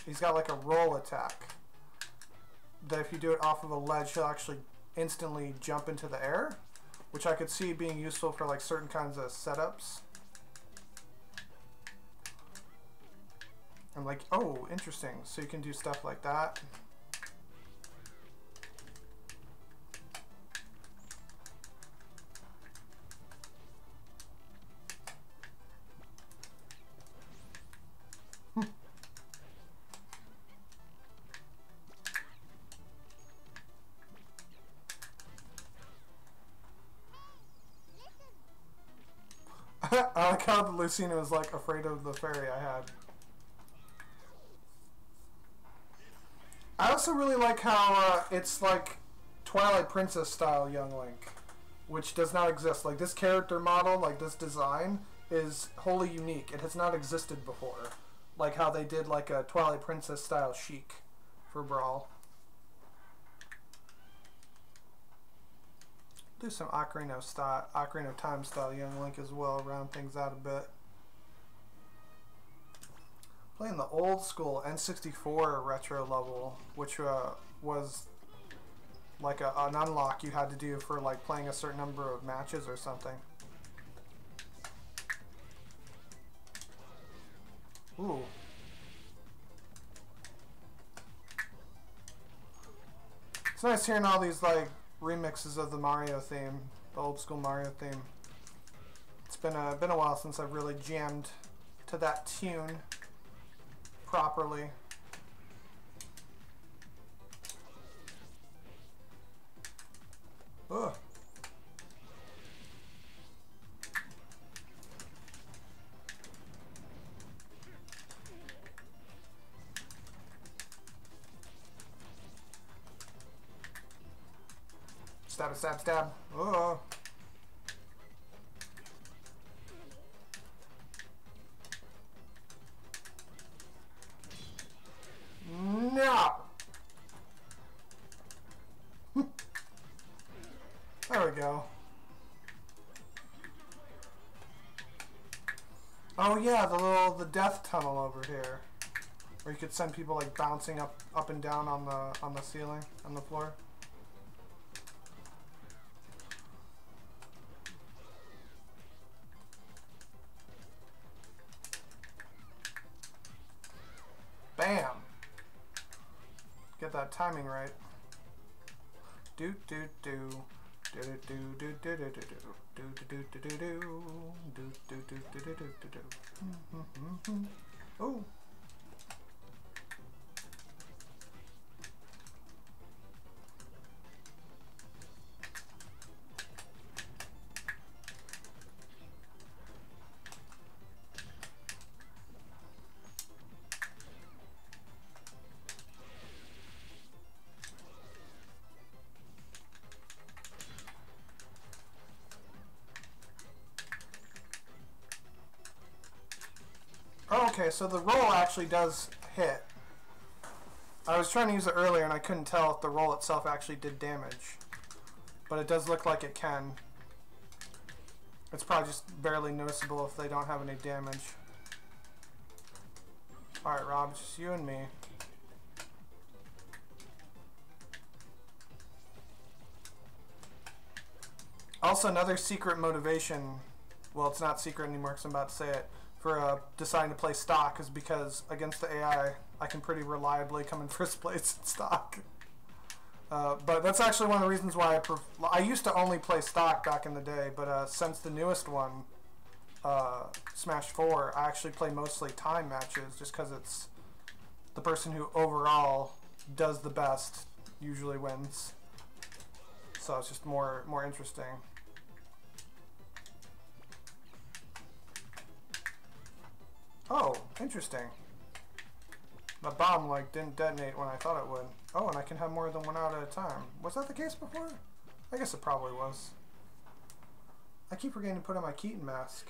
He's got like a roll attack. That if you do it off of a ledge, he'll actually instantly jump into the air. Which I could see being useful for like certain kinds of setups. I'm like, oh, interesting. So you can do stuff like that. I like how Lucina was like afraid of the fairy I had. I also really like how it's like Twilight Princess style Young Link, which does not exist. Like this character model, like this design is wholly unique. It has not existed before. Like how they did like a Twilight Princess style Sheik for Brawl. Do some Ocarina of Time style Young Link as well, round things out a bit. Playing the old school N64 retro level, which was like an unlock you had to do for like playing a certain number of matches or something. Ooh. It's nice hearing all these like remixes of the Mario theme, the old school Mario theme. It's been a while since I've really jammed to that tune properly. Ugh. Stab, stab, stab. Oh. No. There we go. Oh yeah, the death tunnel over here. Or you could send people like bouncing up and down on the ceiling, on the floor. Bam! Get that timing right. Do do do do do do do do do do do do do do do do do do. Oh. Oh, okay, so the roll actually does hit. I was trying to use it earlier and I couldn't tell if the roll itself actually did damage. But it does look like it can. It's probably just barely noticeable if they don't have any damage. Alright, Rob, it's just you and me. Also, another secret motivation, well, it's not secret anymore because I'm about to say it, for deciding to play stock is because against the AI, I can pretty reliably come in first place in stock. But that's actually one of the reasons why I used to only play stock back in the day, but since the newest one, Smash 4, I actually play mostly time matches just because it's the person who overall does the best usually wins. So it's just more interesting. Oh, interesting. The bomb like didn't detonate when I thought it would. Oh, and I can have more than one out at a time. Was that the case before? I guess it probably was. I keep forgetting to put on my Keaton mask.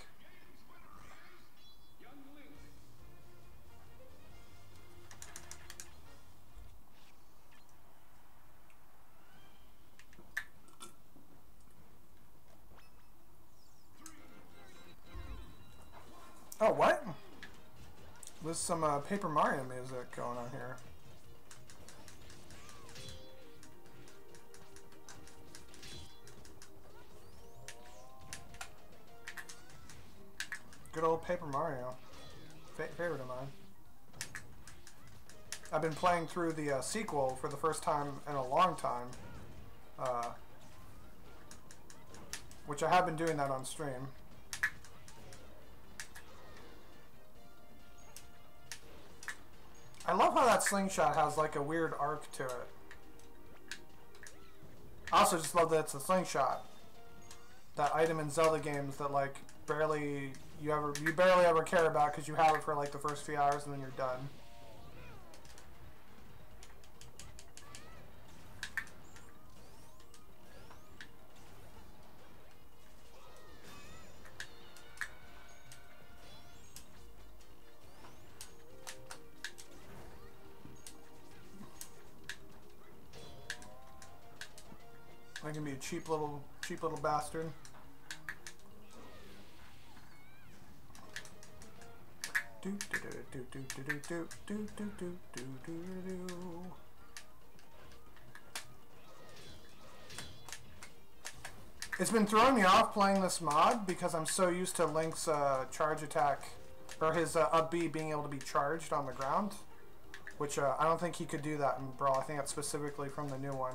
Oh, what? There's some Paper Mario music going on here. Good old Paper Mario. Favorite of mine. I've been playing through the sequel for the first time in a long time. Which I have been doing that on stream. I love how that slingshot has like a weird arc to it. I also just love that it's a slingshot. That item in Zelda games that like you barely ever care about because you have it for like the first few hours and then you're done. I can be a cheap little bastard. It's been throwing me off playing this mod because I'm so used to Link's charge attack, or his up B being able to be charged on the ground, which I don't think he could do that in Brawl. I think that's specifically from the new one.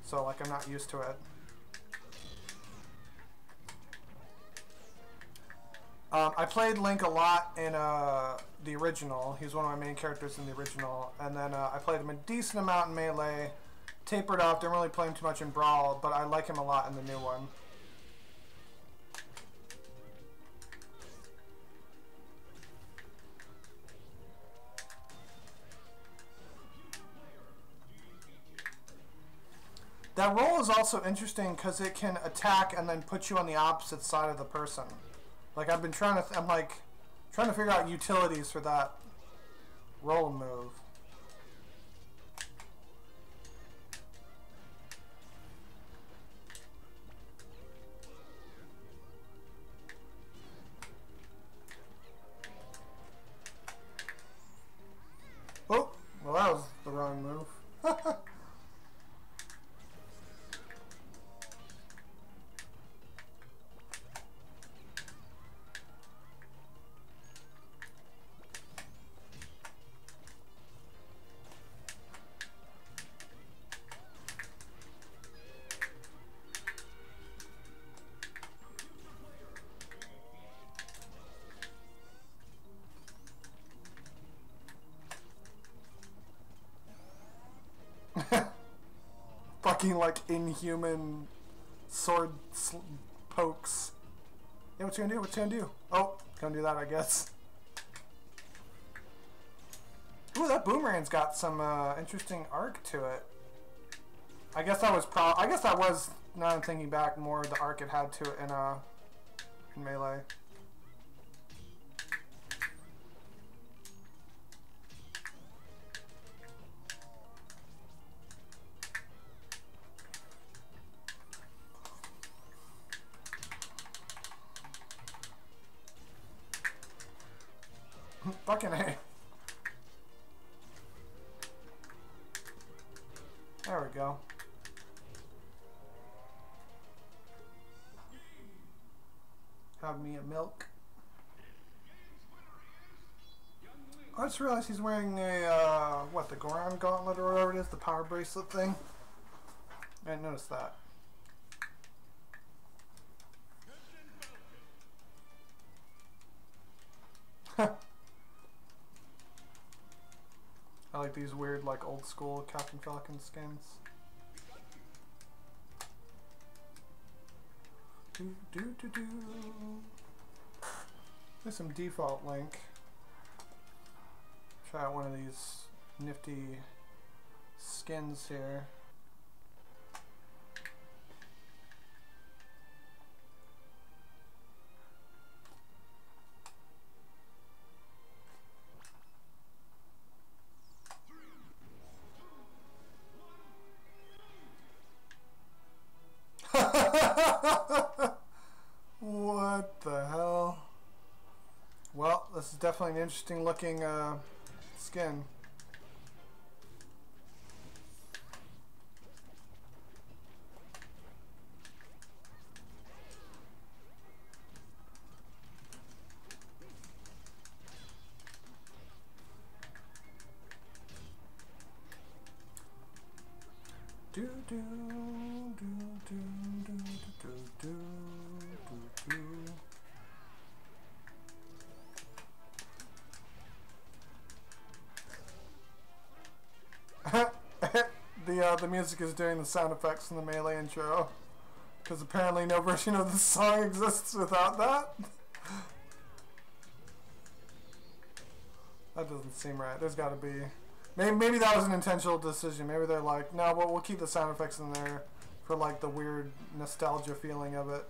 So like I'm not used to it. I played Link a lot in the original. He was one of my main characters in the original. And then I played him a decent amount in Melee. Tapered off, didn't really play him too much in Brawl, but I like him a lot in the new one. That roll is also interesting because it can attack and then put you on the opposite side of the person. Like I've been trying to, I'm like trying to figure out utilities for that roll move. fucking like inhuman sword pokes. Yeah, what you gonna do? What you gonna do? Oh, gonna do that, I guess. Ooh, that boomerang's got some interesting arc to it. I guess that was now I'm thinking back, more the arc it had to it in Melee. Fucking A. There we go. Have me a milk. I just realized he's wearing a, what, the Goron gauntlet or whatever it is, the power bracelet thing. I didn't notice that. I like these weird, like, old school Captain Falcon skins. There's some default Link. Try out one of these nifty skins here. What the hell? Well, this is definitely an interesting looking skin. Do do do do do do do do do. The music is doing the sound effects in the Melee intro, because apparently no version of the song exists without that. That doesn't seem right. There's got to be. Maybe that was an intentional decision. Maybe they're like, no, but we'll keep the sound effects in there for like the weird nostalgia feeling of it.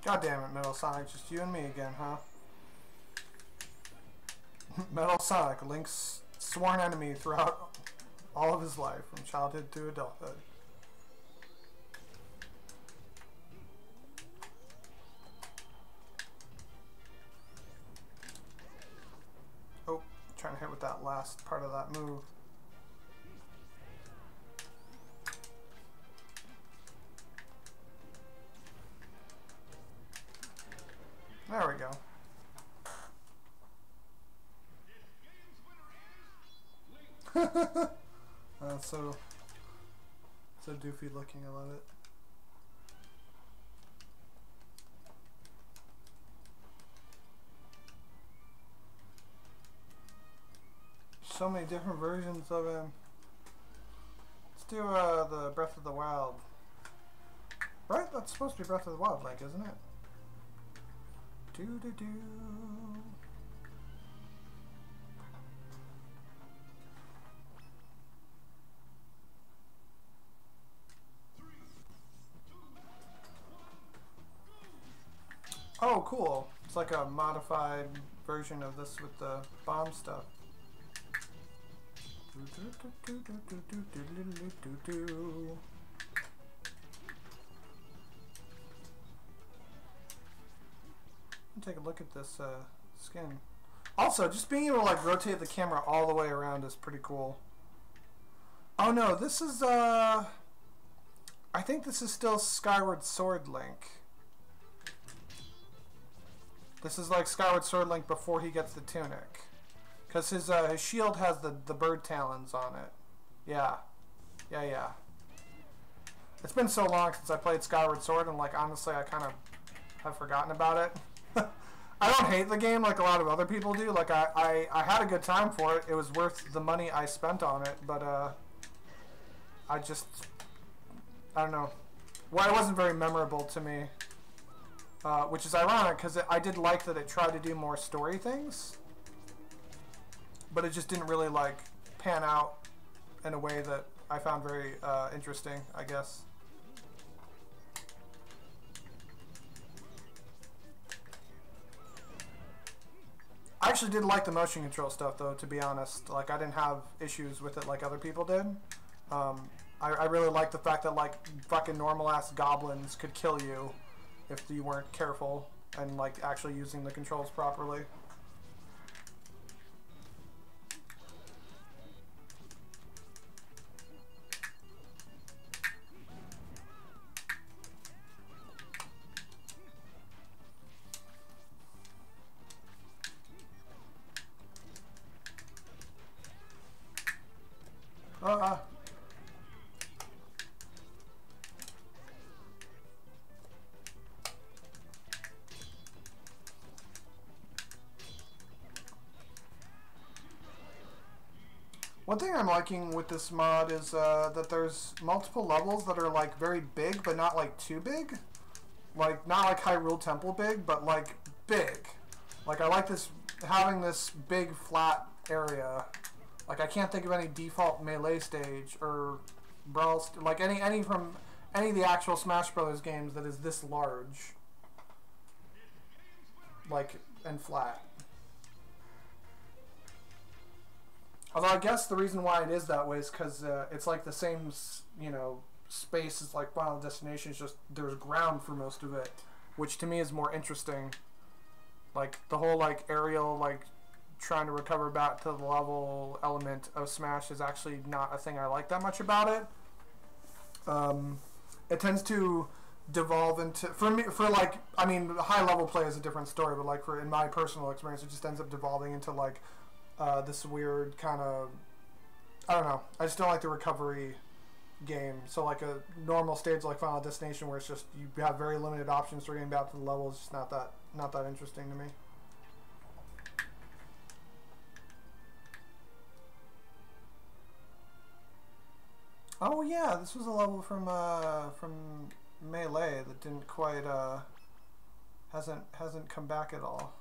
God damn it, Metal Sonic, just you and me again, huh? Metal Sonic, Link's sworn enemy throughout all of his life, from childhood to adulthood. Oh, trying to hit with that last part of that move. There we go. So doofy looking, I love it. So many different versions of him. Let's do the Breath of the Wild. Right? That's supposed to be Breath of the Wild, Link, isn't it? do do do. Oh, cool. It's like a modified version of this with the bomb stuff. Take a look at this skin. Also, just being able to like rotate the camera all the way around is pretty cool. Oh no, this is I think this is still Skyward Sword Link. This is like Skyward Sword Link before he gets the tunic. Because his shield has the bird talons on it. Yeah. Yeah. It's been so long since I played Skyward Sword, and like honestly I kind of have forgotten about it. I don't hate the game like a lot of other people do. Like I had a good time for it. It was worth the money I spent on it, but I don't know. Well, it wasn't very memorable to me. Which is ironic because I did like that it tried to do more story things, but it just didn't really like pan out in a way that I found very interesting, I guess. I actually did like the motion control stuff though, to be honest. Like I didn't have issues with it like other people did. I really liked the fact that like fucking normal ass goblins could kill you if you weren't careful and like actually using the controls properly. One thing I'm liking with this mod is that there's multiple levels that are like very big, but not like too big. Like not like Hyrule Temple big, but like big. Like I like this, having this big flat area. Like I can't think of any default Melee stage or Brawl, like any from any of the actual Smash Brothers games that is this large. Like, and flat. Although I guess the reason why it is that way is because it's like the same, you know, space as like Final Destination. It's just there's ground for most of it, which to me is more interesting. Like the whole like aerial like trying to recover back to the level element of Smash is actually not a thing I like that much about it. It tends to devolve into, for me, for like, I mean, high level play is a different story, but like for in my personal experience, it just ends up devolving into like this weird kind of, I don't know, I just don't like the recovery game. So like a normal stage like Final Destination where it's just you have very limited options for getting back to the level is just not that interesting to me. Oh yeah, this was a level from Melee that didn't quite hasn't come back at all.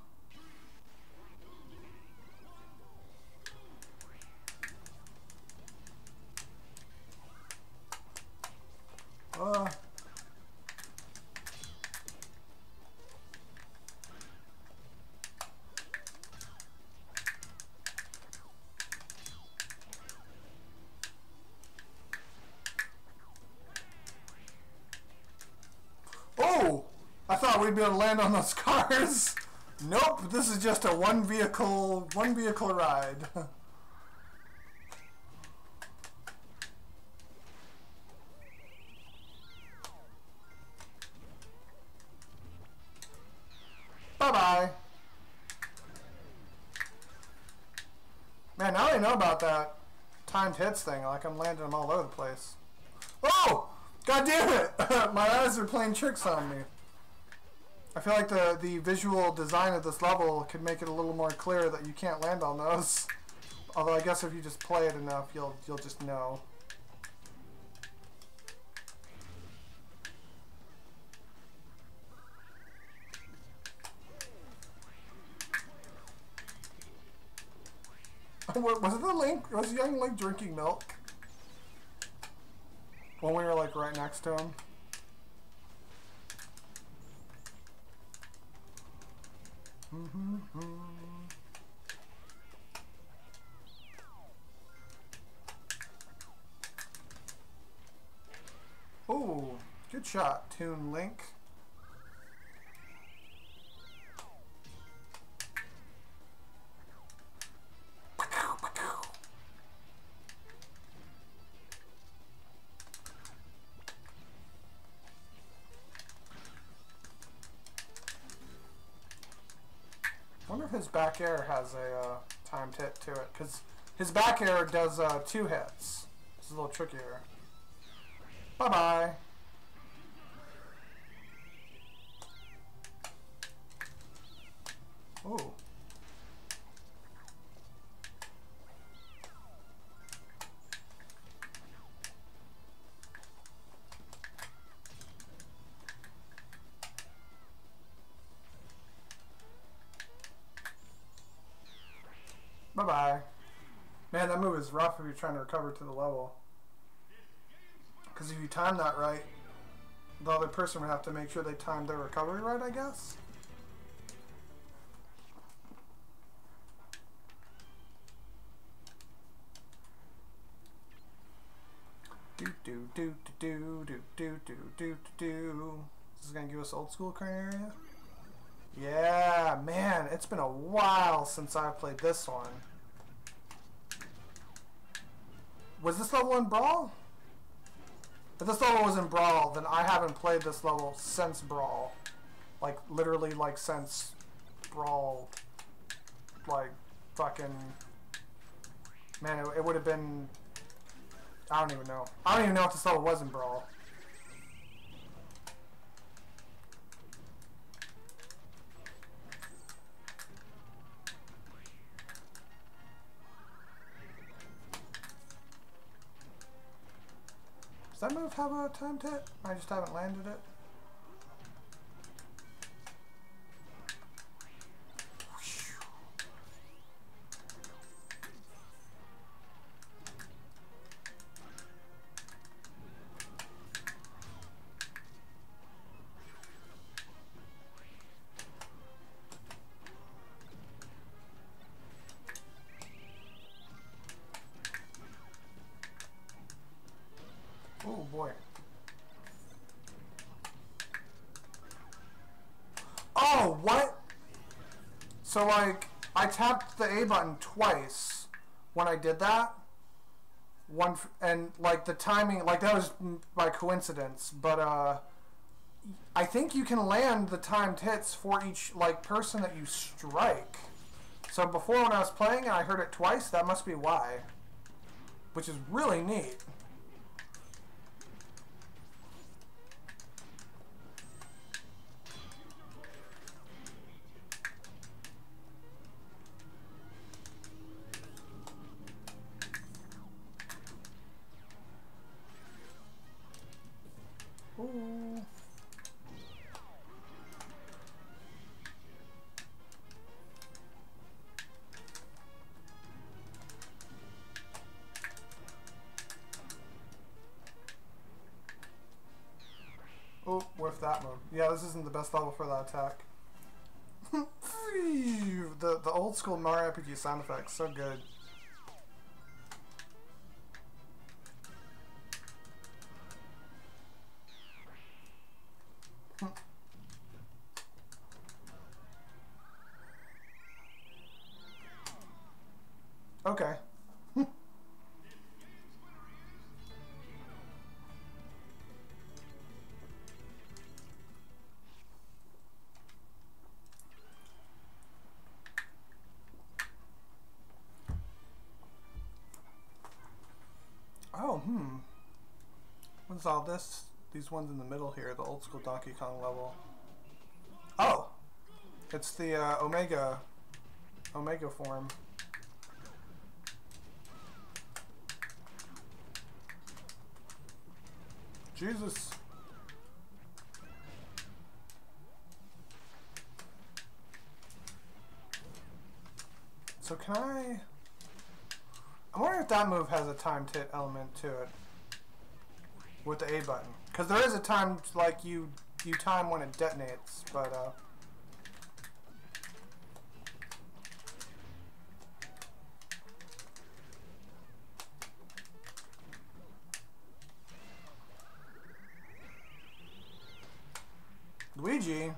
Oh! I thought we'd be able to land on those cars. Nope, this is just a one vehicle ride. Bye-bye. Man, now I know about that timed hits thing. Like, I'm landing them all over the place. Oh! God damn it! My eyes are playing tricks on me. I feel like the visual design of this level could make it a little more clear that you can't land on those. Although I guess if you just play it enough, you'll just know. Was it the Link? Was young Link drinking milk? When we were like right next to him? Oh, good shot, Toon Link. I wonder if his back air has a timed hit to it, because his back air does 2 hits. This is a little trickier. Bye-bye. Ooh. Bye-bye. Man, that move is rough if you're trying to recover to the level. Because if you time that right, the other person would have to make sure they timed their recovery right, I guess? Do. This is gonna give us old school current area? Yeah, man, it's been a while since I played this one. Was this level in Brawl? If this level was in Brawl, then I haven't played this level since Brawl. Like, literally, like, since Brawl. Like, fucking... Man, it would have been... I don't even know. I don't even know if this level was in Brawl. Does that move have a timed hit? I just haven't landed it. Oh boy. Oh, what? So like, I tapped the A button twice when I did that. And like the timing, like that was by coincidence, but I think you can land the timed hits for each like person that you strike. So before when I was playing and I heard it twice, that must be why. Which is really neat. Ooh. Oh, with that move. Yeah, this isn't the best level for that attack. the old school Mario RPG sound effects, so good. Okay. Oh, What's all this? These ones in the middle here, the old school Donkey Kong level. Oh! It's the Omega form. Jesus. So can I... I wonder if that move has a timed hit element to it with the A button. Because there is a time, like, you time when it detonates, but, Luigi, you're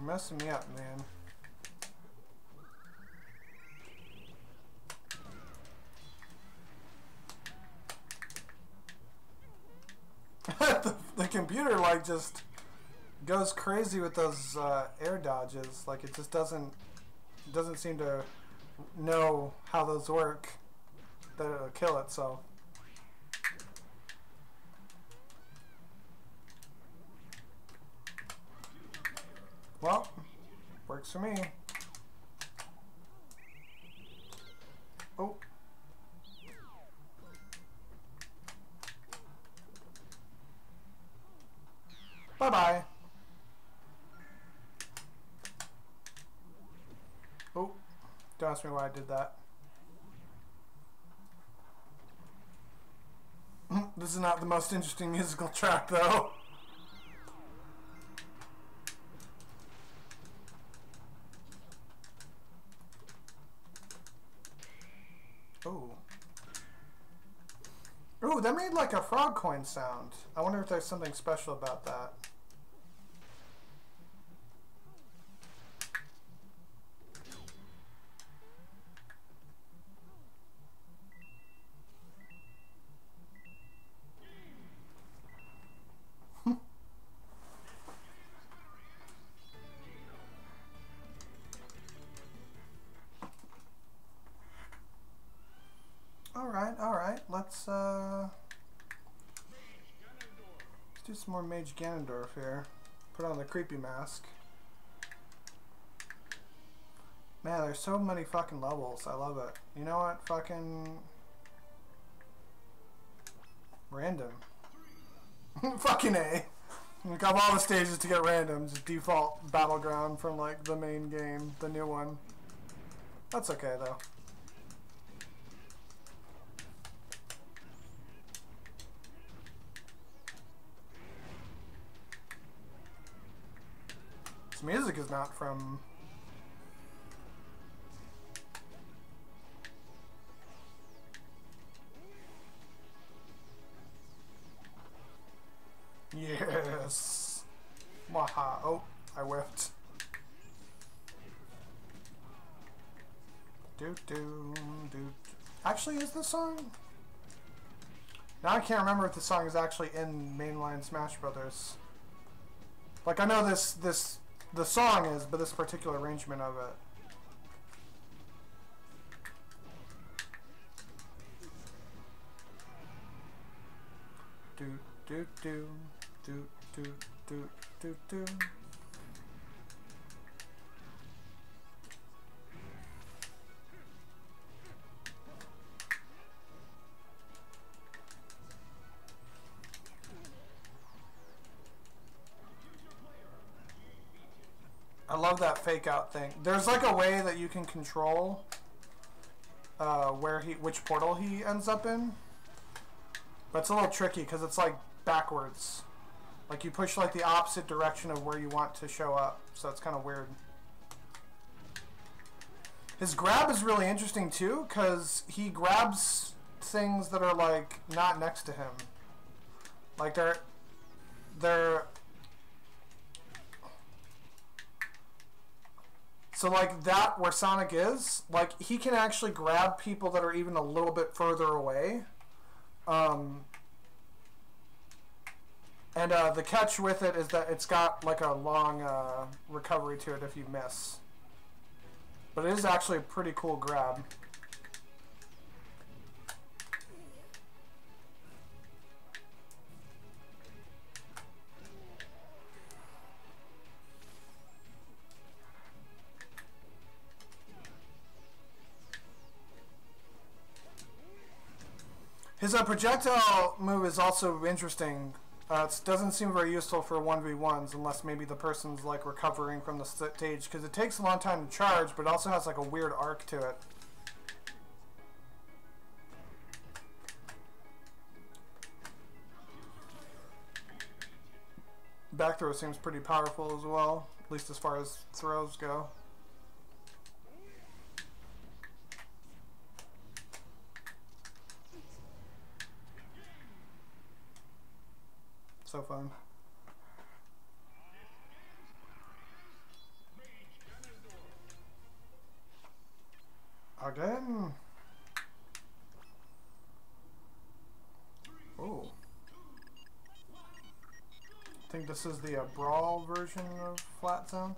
messing me up, man. the computer, like, just goes crazy with those air dodges. Like, it just doesn't seem to know how those work, that it'll kill it, so. Well, works for me. Oh. Bye-bye. Oh, don't ask me why I did that. This is not the most interesting musical track, though. Oh. Ooh, that made like a frog coin sound. I wonder if there's something special about that. Alright, let's do some more Mage Ganondorf here. Put on the creepy mask. Man, there's so many fucking levels. I love it. You know what? Fucking random. Fucking A. We got all the stages to get random. Just default battleground from like the main game, the new one. That's okay though. This music is not from... Yes! Waha. Oh, I whiffed. Do. Actually, is this song? Now I can't remember if the song is actually in mainline Smash Brothers. Like, I know the song is, but this particular arrangement of it. Do. I love that fake out thing. There's like a way that you can control which portal he ends up in. But it's a little tricky because it's like backwards. Like you push like the opposite direction of where you want to show up. So it's kind of weird. His grab is really interesting too because he grabs things that are like not next to him. Like they're so like that where Sonic is, like he can actually grab people that are even a little bit further away. And the catch with it is that it's got like a long recovery to it if you miss. But it is actually a pretty cool grab. His projectile move is also interesting. It doesn't seem very useful for 1v1s unless maybe the person's like recovering from the stage because it takes a long time to charge, but it also has like a weird arc to it. back throw seems pretty powerful as well, at least as far as throws go. So fun. Again. Oh. I think this is the brawl version of Flat Zone.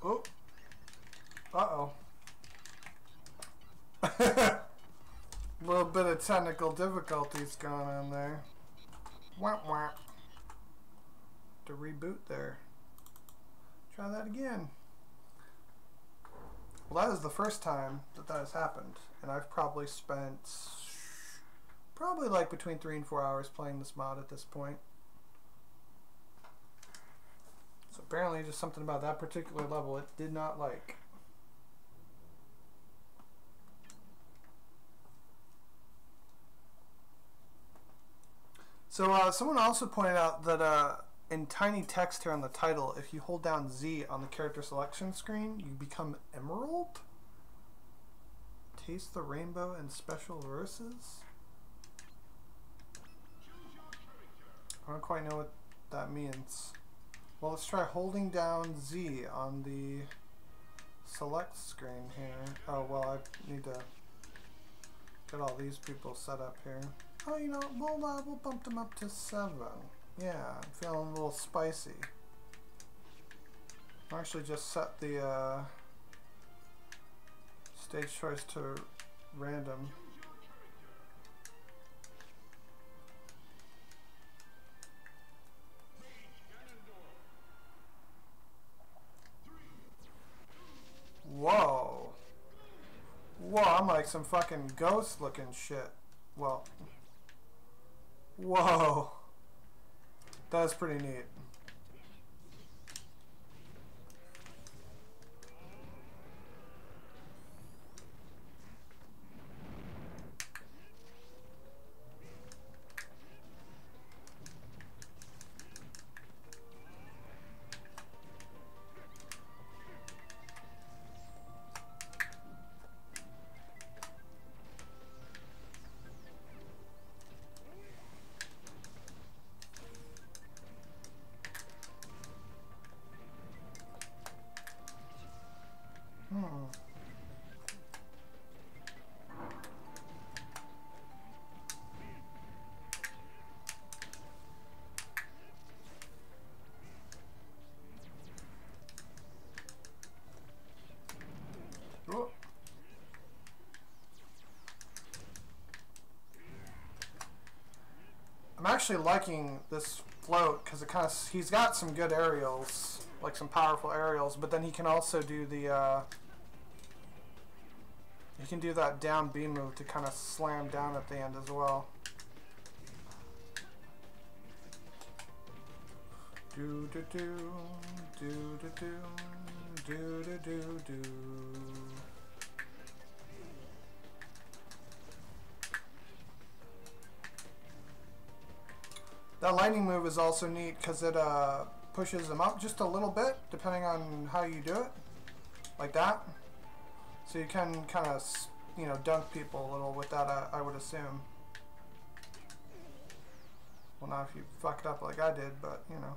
Oh. Uh-oh. A little bit of technical difficulties going on there. Wah wah. To reboot there. Try that again. Well, that is the first time that has happened, and I've probably spent like between 3 and 4 hours playing this mod at this point. So apparently just something about that particular level it did not like. So someone also pointed out that in tiny text here on the title, if you hold down Z on the character selection screen, you become Emerald? Taste the rainbow in special verses? I don't quite know what that means. Well, let's try holding down Z on the select screen here. Oh, well, I need to get all these people set up here. Oh, you know, we'll bump them up to 7. Yeah, I'm feeling a little spicy. I'll actually just set the stage choice to random. Whoa. Whoa, I'm like some fucking ghost looking shit. Well. Whoa. That's pretty neat. I'm actually liking this float because it kind of, he's got some good aerials, like some powerful aerials, but then he can also do the he can do that down B move to kind of slam down at the end as well. Do do do do do do do do do do. That lightning move is also neat because it pushes them up just a little bit depending on how you do it, like that. So you can kind of, you know, dunk people a little with that, I would assume. Well, not if you fuck it up like I did, but you know.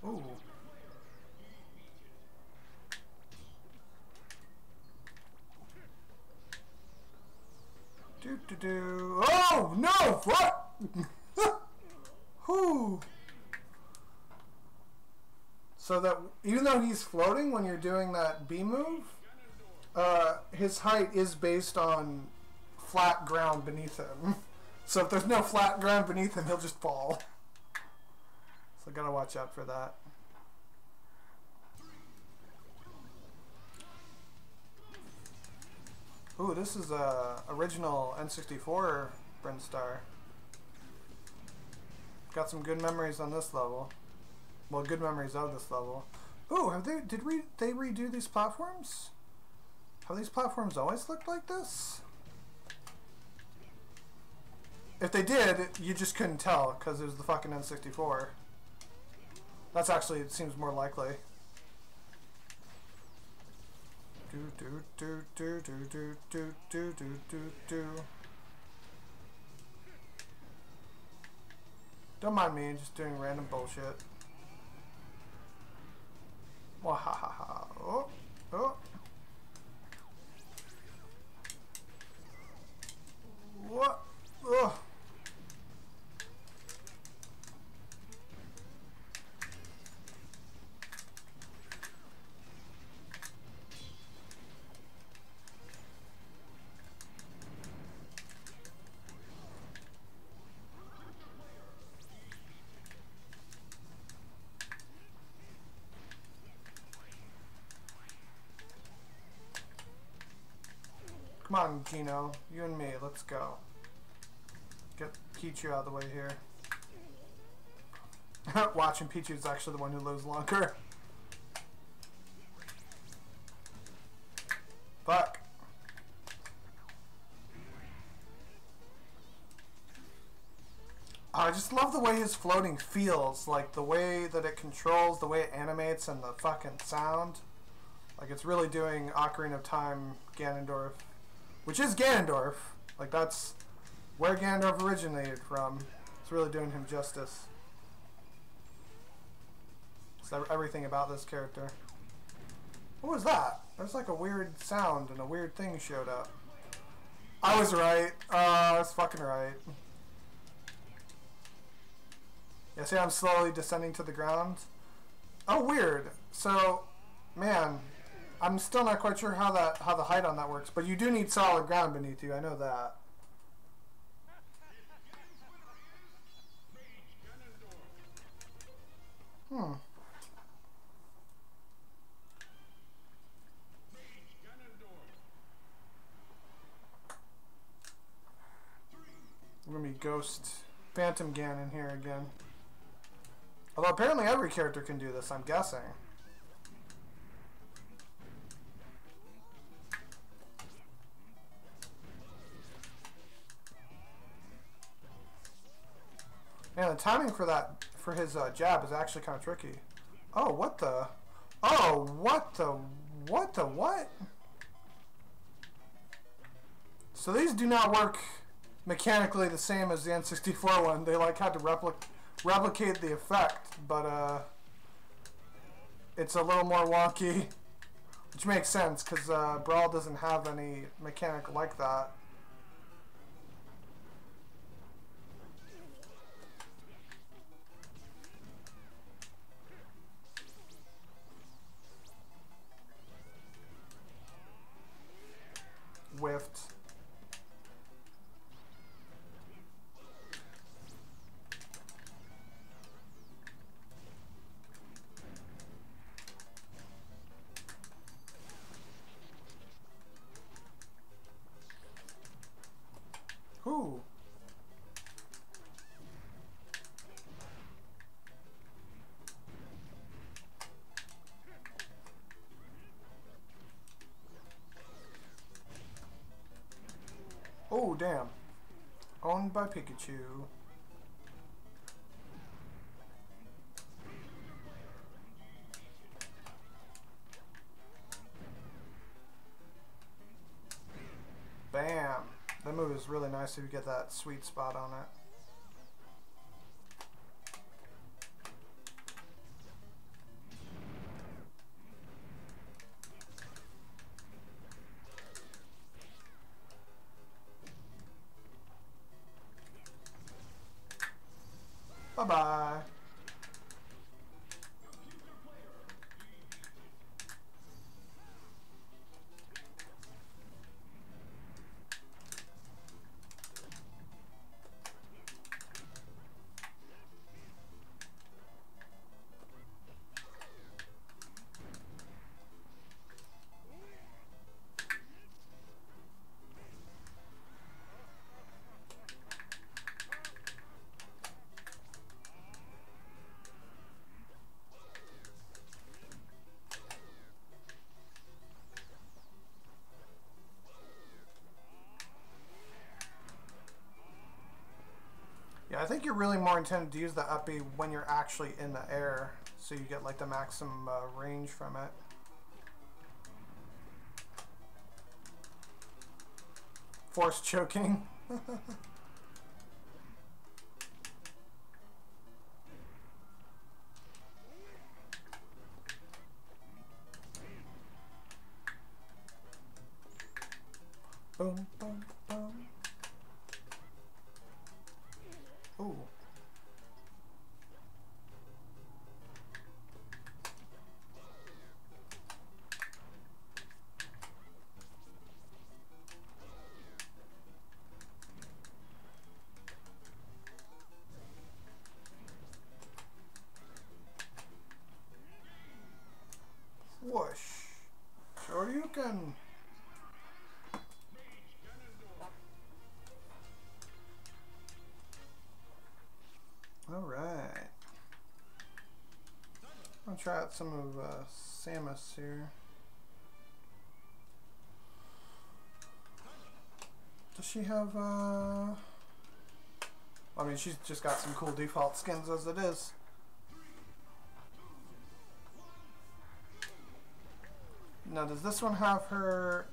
Ooh. Oh no! What? Whew. So that even though he's floating when you're doing that B move, his height is based on flat ground beneath him. So if there's no flat ground beneath him, he'll just fall. So gotta watch out for that. Ooh, this is a original N64 Brinstar. Got some good memories on this level. Well, good memories of this level. Ooh, have they they redo these platforms? Have these platforms always looked like this? If they did, you just couldn't tell because it was the fucking N64. That's actually, it seems more likely. Don't mind me, just doing random bullshit. Wahahaha. Oh, oh. What? Ugh. Come on, Gino. You and me. Let's go. Get Pichu out of the way here. Watching Pichu is actually the one who lives longer. Fuck. I just love the way his floating feels. Like the way that it controls, the way it animates, and the fucking sound. Like it's really doing Ocarina of Time Ganondorf. Which is Ganondorf. Like that's where Ganondorf originated from. It's really doing him justice. It's everything about this character. What was that? There's like a weird sound and a weird thing showed up. I was right. I was fucking right. Yeah, see I'm slowly descending to the ground? Oh, weird. So, man, I'm still not quite sure how the height on that works, but you do need solid ground beneath you. I know that. Hmm. We're gonna be Ghost Phantom Ganon here again. Although apparently every character can do this, I'm guessing. Man, the timing for his jab is actually kind of tricky. Oh, what the? Oh, what the? What the what? So these do not work mechanically the same as the N64 one. They like had to replicate the effect, but it's a little more wonky, which makes sense because Brawl doesn't have any mechanic like that. Whiffed. Ooh. Oh, damn. Owned by Pikachu. Bam. That move is really nice if you get that sweet spot on it. Bye-bye. Yeah, I think you're really more intended to use the uppy when you're actually in the air, so you get like the maximum range from it. Force choking. Boom, boom, boom. Ooh. Whoosh. Shoryuken. Alright. I'll try out some of Samus here. Does she have I mean, she's just got some cool default skins as it is. Now, does this one have her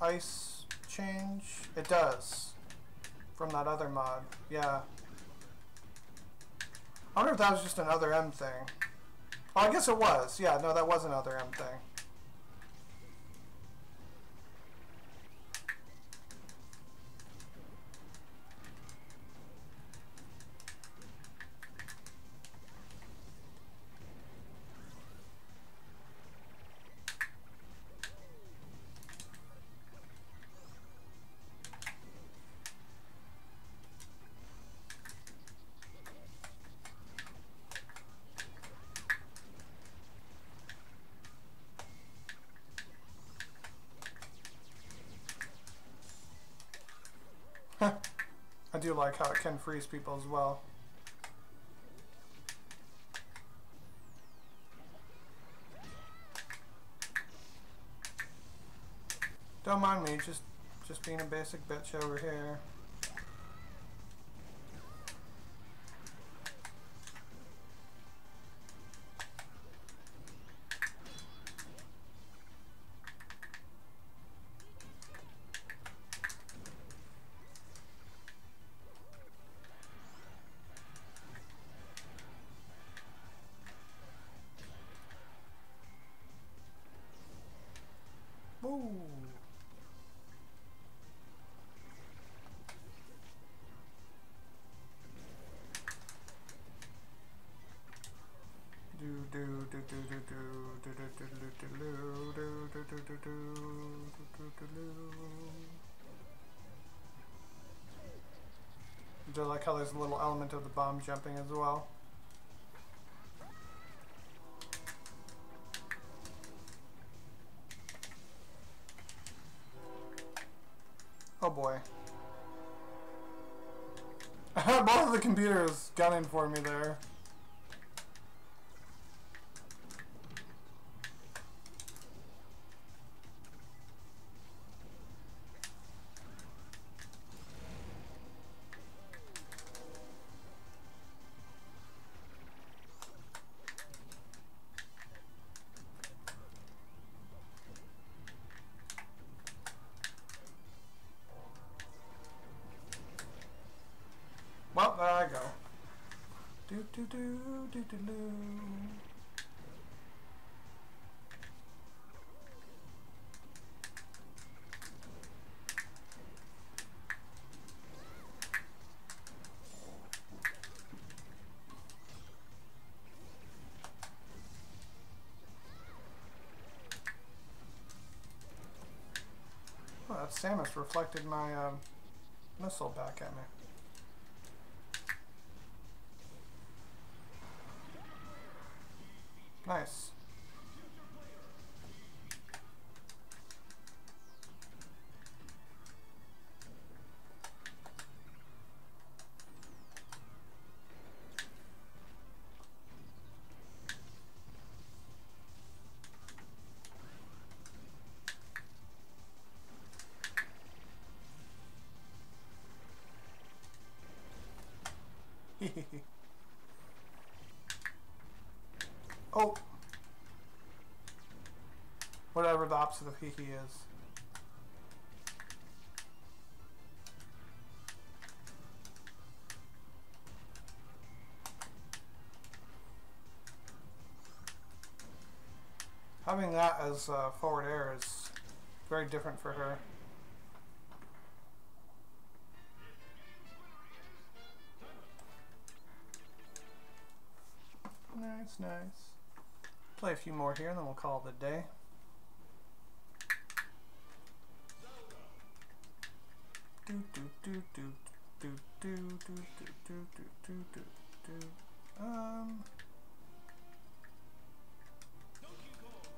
ice change? It does. From that other mod. Yeah. I wonder if that was just an other M thing. Oh, I guess it was. Yeah, no, that was another M thing. I do like how it can freeze people as well. Don't mind me, just being a basic bitch over here. Ooh. Do like how there's a little element of the bomb jumping as well. Oh boy. I had both of the computers gunning for me there. Well, there I go. Do do do do do do. that Samus reflected my missile back at me. Nice. Oh! Whatever the opposite of hee is. Having that as forward air is very different for her. Nice, nice. Play a few more here and then we'll call it a day.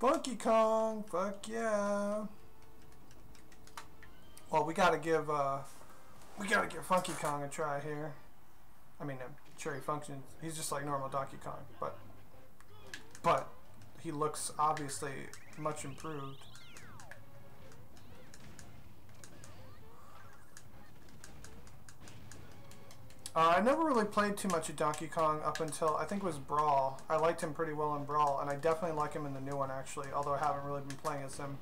Funky Kong, fuck yeah. Well, we gotta give Funky Kong a try here. I mean, I'm sure he functions. He's just like normal Donkey Kong, but he looks obviously much improved. I never really played too much of Donkey Kong up until I think it was Brawl. I liked him pretty well in Brawl, and I definitely like him in the new one actually, although I haven't really been playing as him.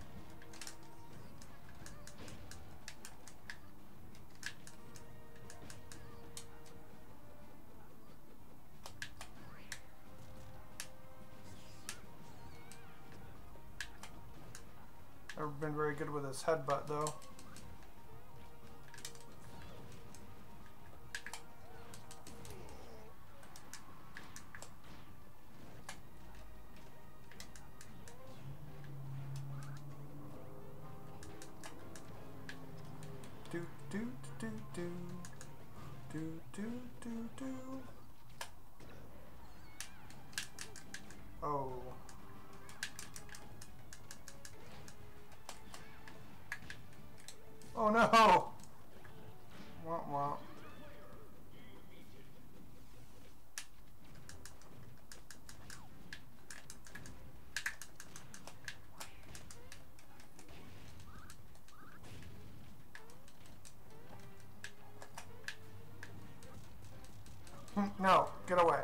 Never been very good with his headbutt though. Oh. Oh no! Wah, wah. No, get away.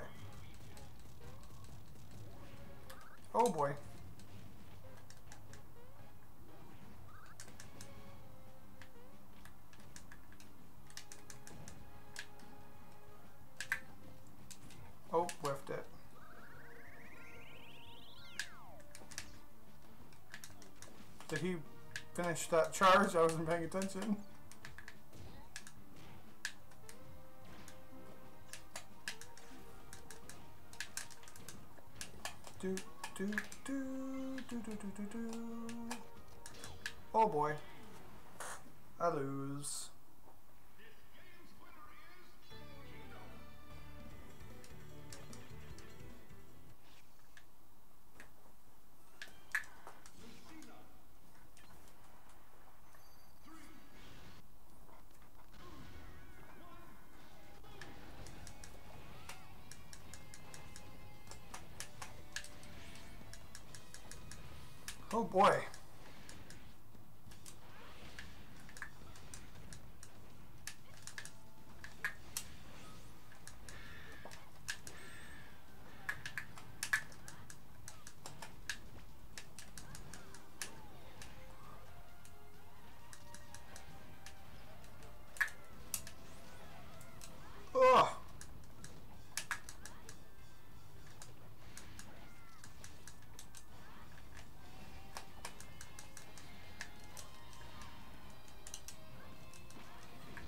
Oh boy. Oh, whiffed it. Did he finish that charge? I wasn't paying attention. Do, do, do, do, do, do, do, do. Oh boy. I lose. Oh boy. Ugh.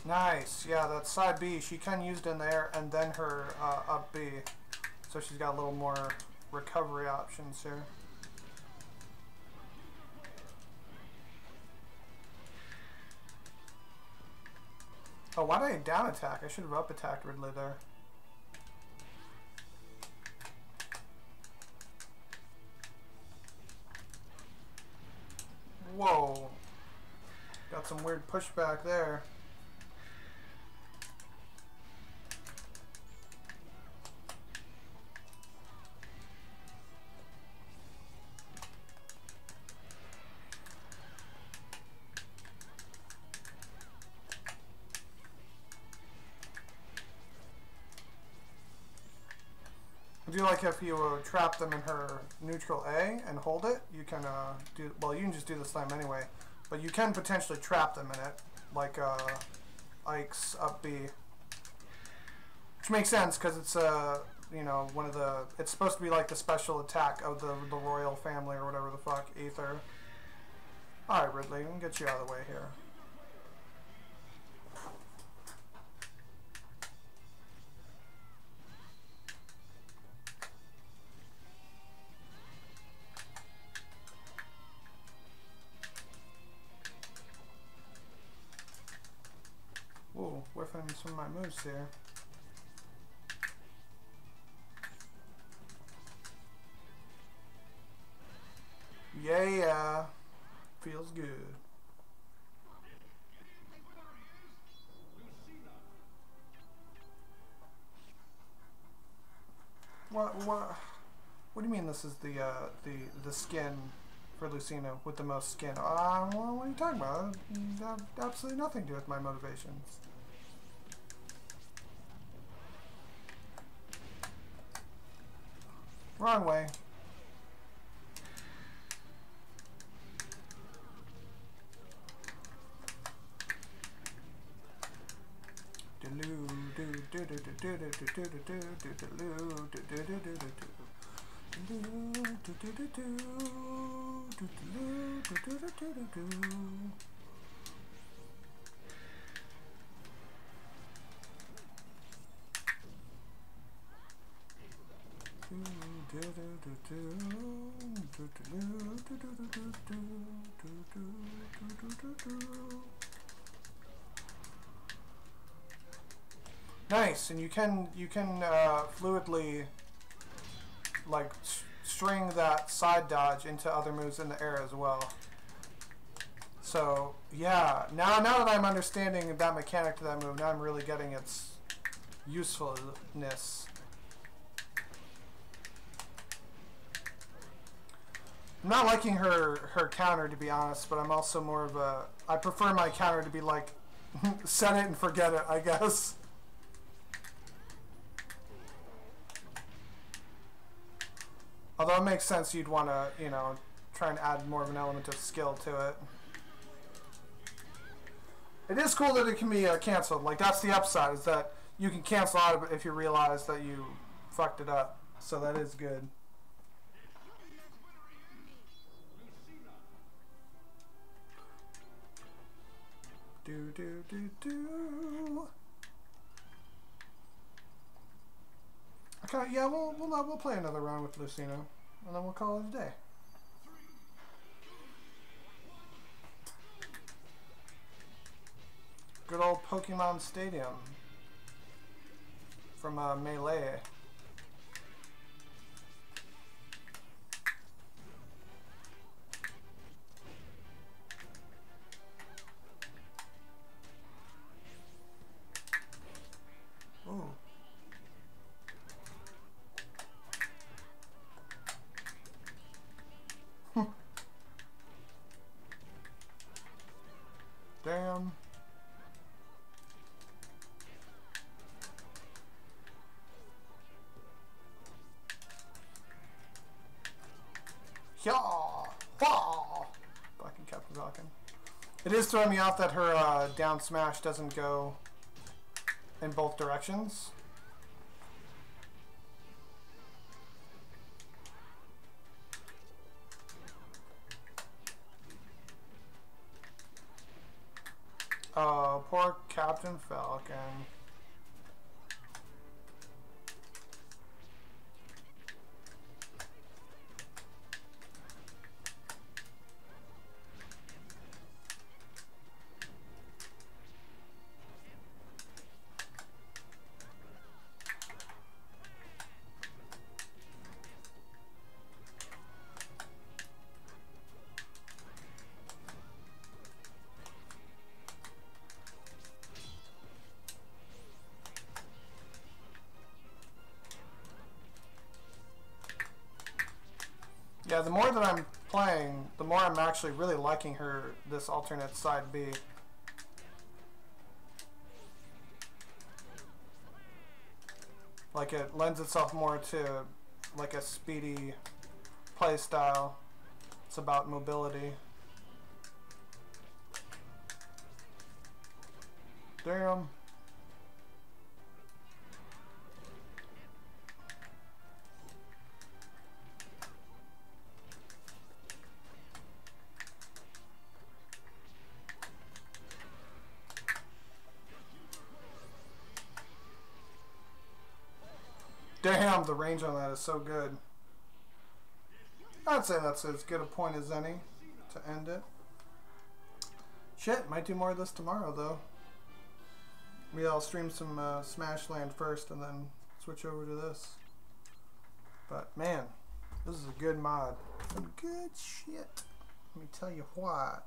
Nice. Yeah, that side B, she can use it in the air and then her up B. So she's got a little more recovery options here. Oh, why did I down attack? I should have up attacked Ridley there. Whoa. Got some weird pushback there. I do like if you trap them in her neutral A and hold it, you can do, well, you can just do the slam anyway, but you can potentially trap them in it, like Ike's up B. Which makes sense, because it's, you know, one of the, it's supposed to be like the special attack of the royal family or whatever the fuck, Aether. Alright, Ridley, we can get you out of the way here. Ooh, whiffing some of my moves here. Yeah, feels good. What do you mean this is the skin for Lucina with the most skin? Well, what are you talking about? That have absolutely nothing to do with my motivations. Wrong way. Nice, and you can fluidly like string that side dodge into other moves in the air as well. So yeah, now that I'm understanding that mechanic to that move, now I'm really getting its usefulness. I'm not liking her counter, to be honest, but I'm also more of a, I prefer my counter to be like set it and forget it, I guess. Although it makes sense you'd want to, you know, try and add more of an element of skill to it. It is cool that it can be canceled. Like, that's the upside, is that you can cancel out of it if you realize that you fucked it up. So that is good. Okay, yeah, we'll play another round with Lucino, and then we'll call it a day. Good old Pokemon Stadium from Melee. Ooh. Damn. Yeah. Fucking Captain Falcon. It is throwing me off that her down smash doesn't go in both directions. Oh, poor Captain Falcon. Yeah, the more that I'm playing, the more I'm actually really liking this alternate side B. Like, it lends itself more to like a speedy play style. It's about mobility. Damn. Damn, the range on that is so good. I'd say that's as good a point as any to end it. Shit, might do more of this tomorrow though. Maybe I'll stream some Smashland first and then switch over to this. But man, this is a good mod. Some good shit. Let me tell you what.